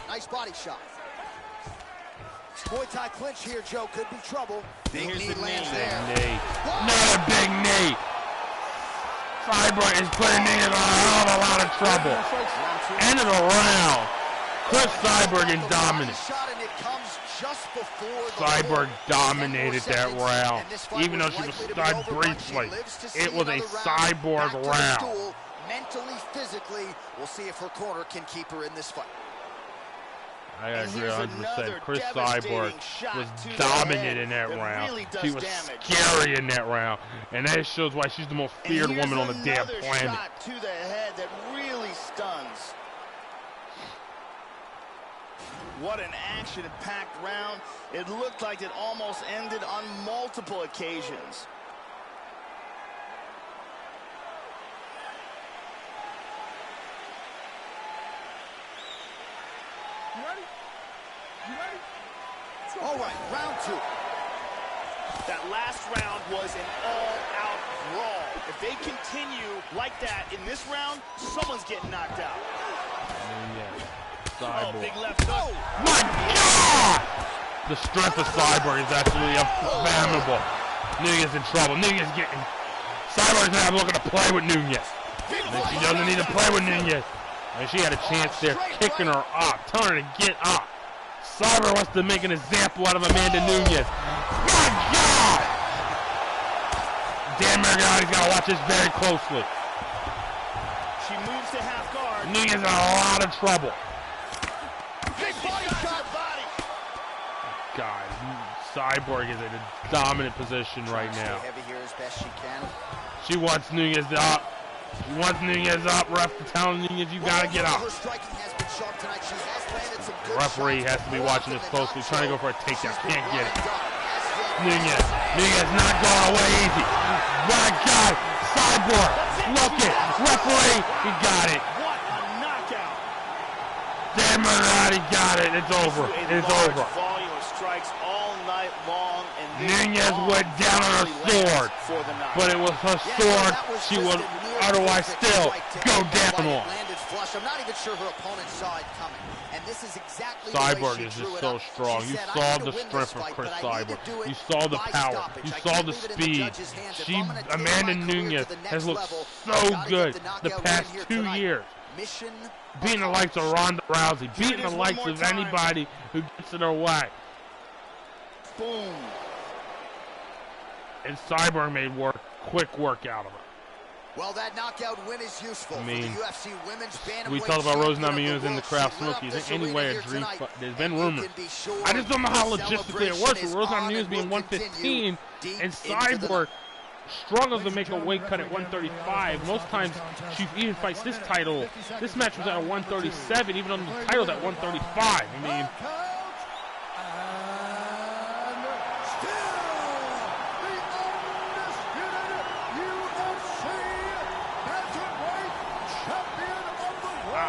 Speaker 2: Nice body shot. Muay Thai clinch here, Joe. Could be trouble. Big knee lands there.
Speaker 1: Knee. Another big knee. Cyborg is putting Nunes in a hell of a lot of trouble. End of the round. Cris Cyborg is dominant. Cyborg dominated that round. Even though she was stunned briefly, it was a Cyborg round.
Speaker 2: Mentally, physically, we'll see if her corner can keep her in this fight.
Speaker 1: I agree 100%. Cris Cyborg was dominant in that round. She was scary in that round. And that shows why she's the most feared woman on the damn planet.
Speaker 3: Shot to the head that really stuns. What an action-packed round. It looked like it almost ended on multiple occasions.
Speaker 5: You ready? You ready?
Speaker 2: All right, round 2.
Speaker 3: That last round was an all-out brawl. If they continue like that in this round, someone's getting knocked out.
Speaker 1: Yeah.
Speaker 3: Oh, big left hook.
Speaker 1: My God! The strength of Cyborg is absolutely unfathomable. Nunez in trouble. Nunez getting... Cyborg's now looking to play with Nunez. And she doesn't need to play with Nunez. And she had a chance there, kicking her up, telling her to get up. Cyborg wants to make an example out of Amanda Nunez. My God! Dan Margotti's got to watch this very closely.
Speaker 3: She moves to half guard.
Speaker 1: Nunez in a lot of trouble. God, Cyborg is in a dominant position right now.
Speaker 2: Heavy here as best she can.
Speaker 1: She wants Nunez up. She wants Nunez up. Ref telling Nunez, you gotta get up. The referee has to be watching this closely, trying to go for a takedown. Can't get it. Nunez not going away easy. My God, Cyborg, look it. Referee, he got it.
Speaker 3: What a knockout.
Speaker 1: Dan Margotti got it. It's over. It's over.
Speaker 3: Volume of strikes all night long, and
Speaker 1: Nunez went down on her sword, but it was her sword she would otherwise still go down on.
Speaker 2: I'm not even sure her opponent saw it coming. And this is exactly
Speaker 1: Cyborg is just so strong. You saw the strength of Chris Cyborg. You saw the power. You saw the speed. Amanda Nunez has looked so good the past 2 years. Beating the likes of Ronda Rousey, beating the likes of anybody who gets in her way.
Speaker 3: Boom.
Speaker 1: And Cyborg made quick work out of her.
Speaker 2: Well, that knockout win is useful for the UFC women's bantamweight.
Speaker 1: We talked about Rose Namajunas in the crowd smoking. Is there any way a dream fight? There's been rumors. I just don't know how logistically it works with Rose Namajunas being 115 and Cyborg struggles to make a weight cut at 135. Most times she even fights this title. This match was at 137, even though the title's at 135.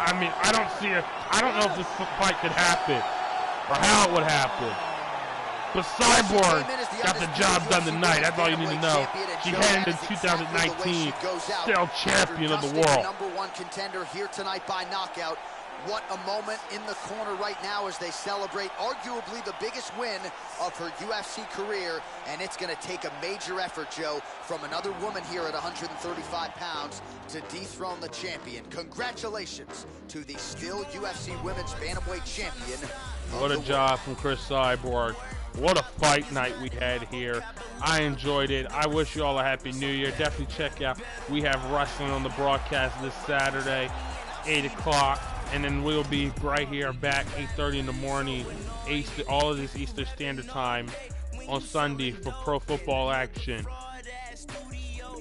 Speaker 1: I mean, I don't see it. I don't know if this fight could happen or how it would happen. But Cyborg got the job done tonight. That's all you need to know. She headed into 2019 still champion of the world.
Speaker 2: Number one contender here tonight by knockout. What a moment in the corner right now as they celebrate arguably the biggest win of her UFC career. And it's going to take a major effort, Joe, from another woman here at 135 pounds to dethrone the champion. Congratulations to the still UFC Women's Bantamweight Champion.
Speaker 1: What a job from Chris Cyborg. What a fight night we had here. I enjoyed it. I wish you all a happy new year. Definitely check out. We have wrestling on the broadcast this Saturday, 8 o'clock. And then we'll be right here back 8:30 in the morning, all of this Eastern Standard Time on Sunday for pro football action.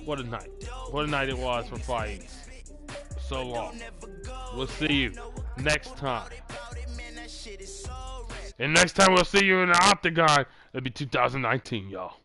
Speaker 1: What a night. What a night it was for fighting. So long. We'll see you next time. And next time we'll see you in the Octagon, it'll be 2019, y'all.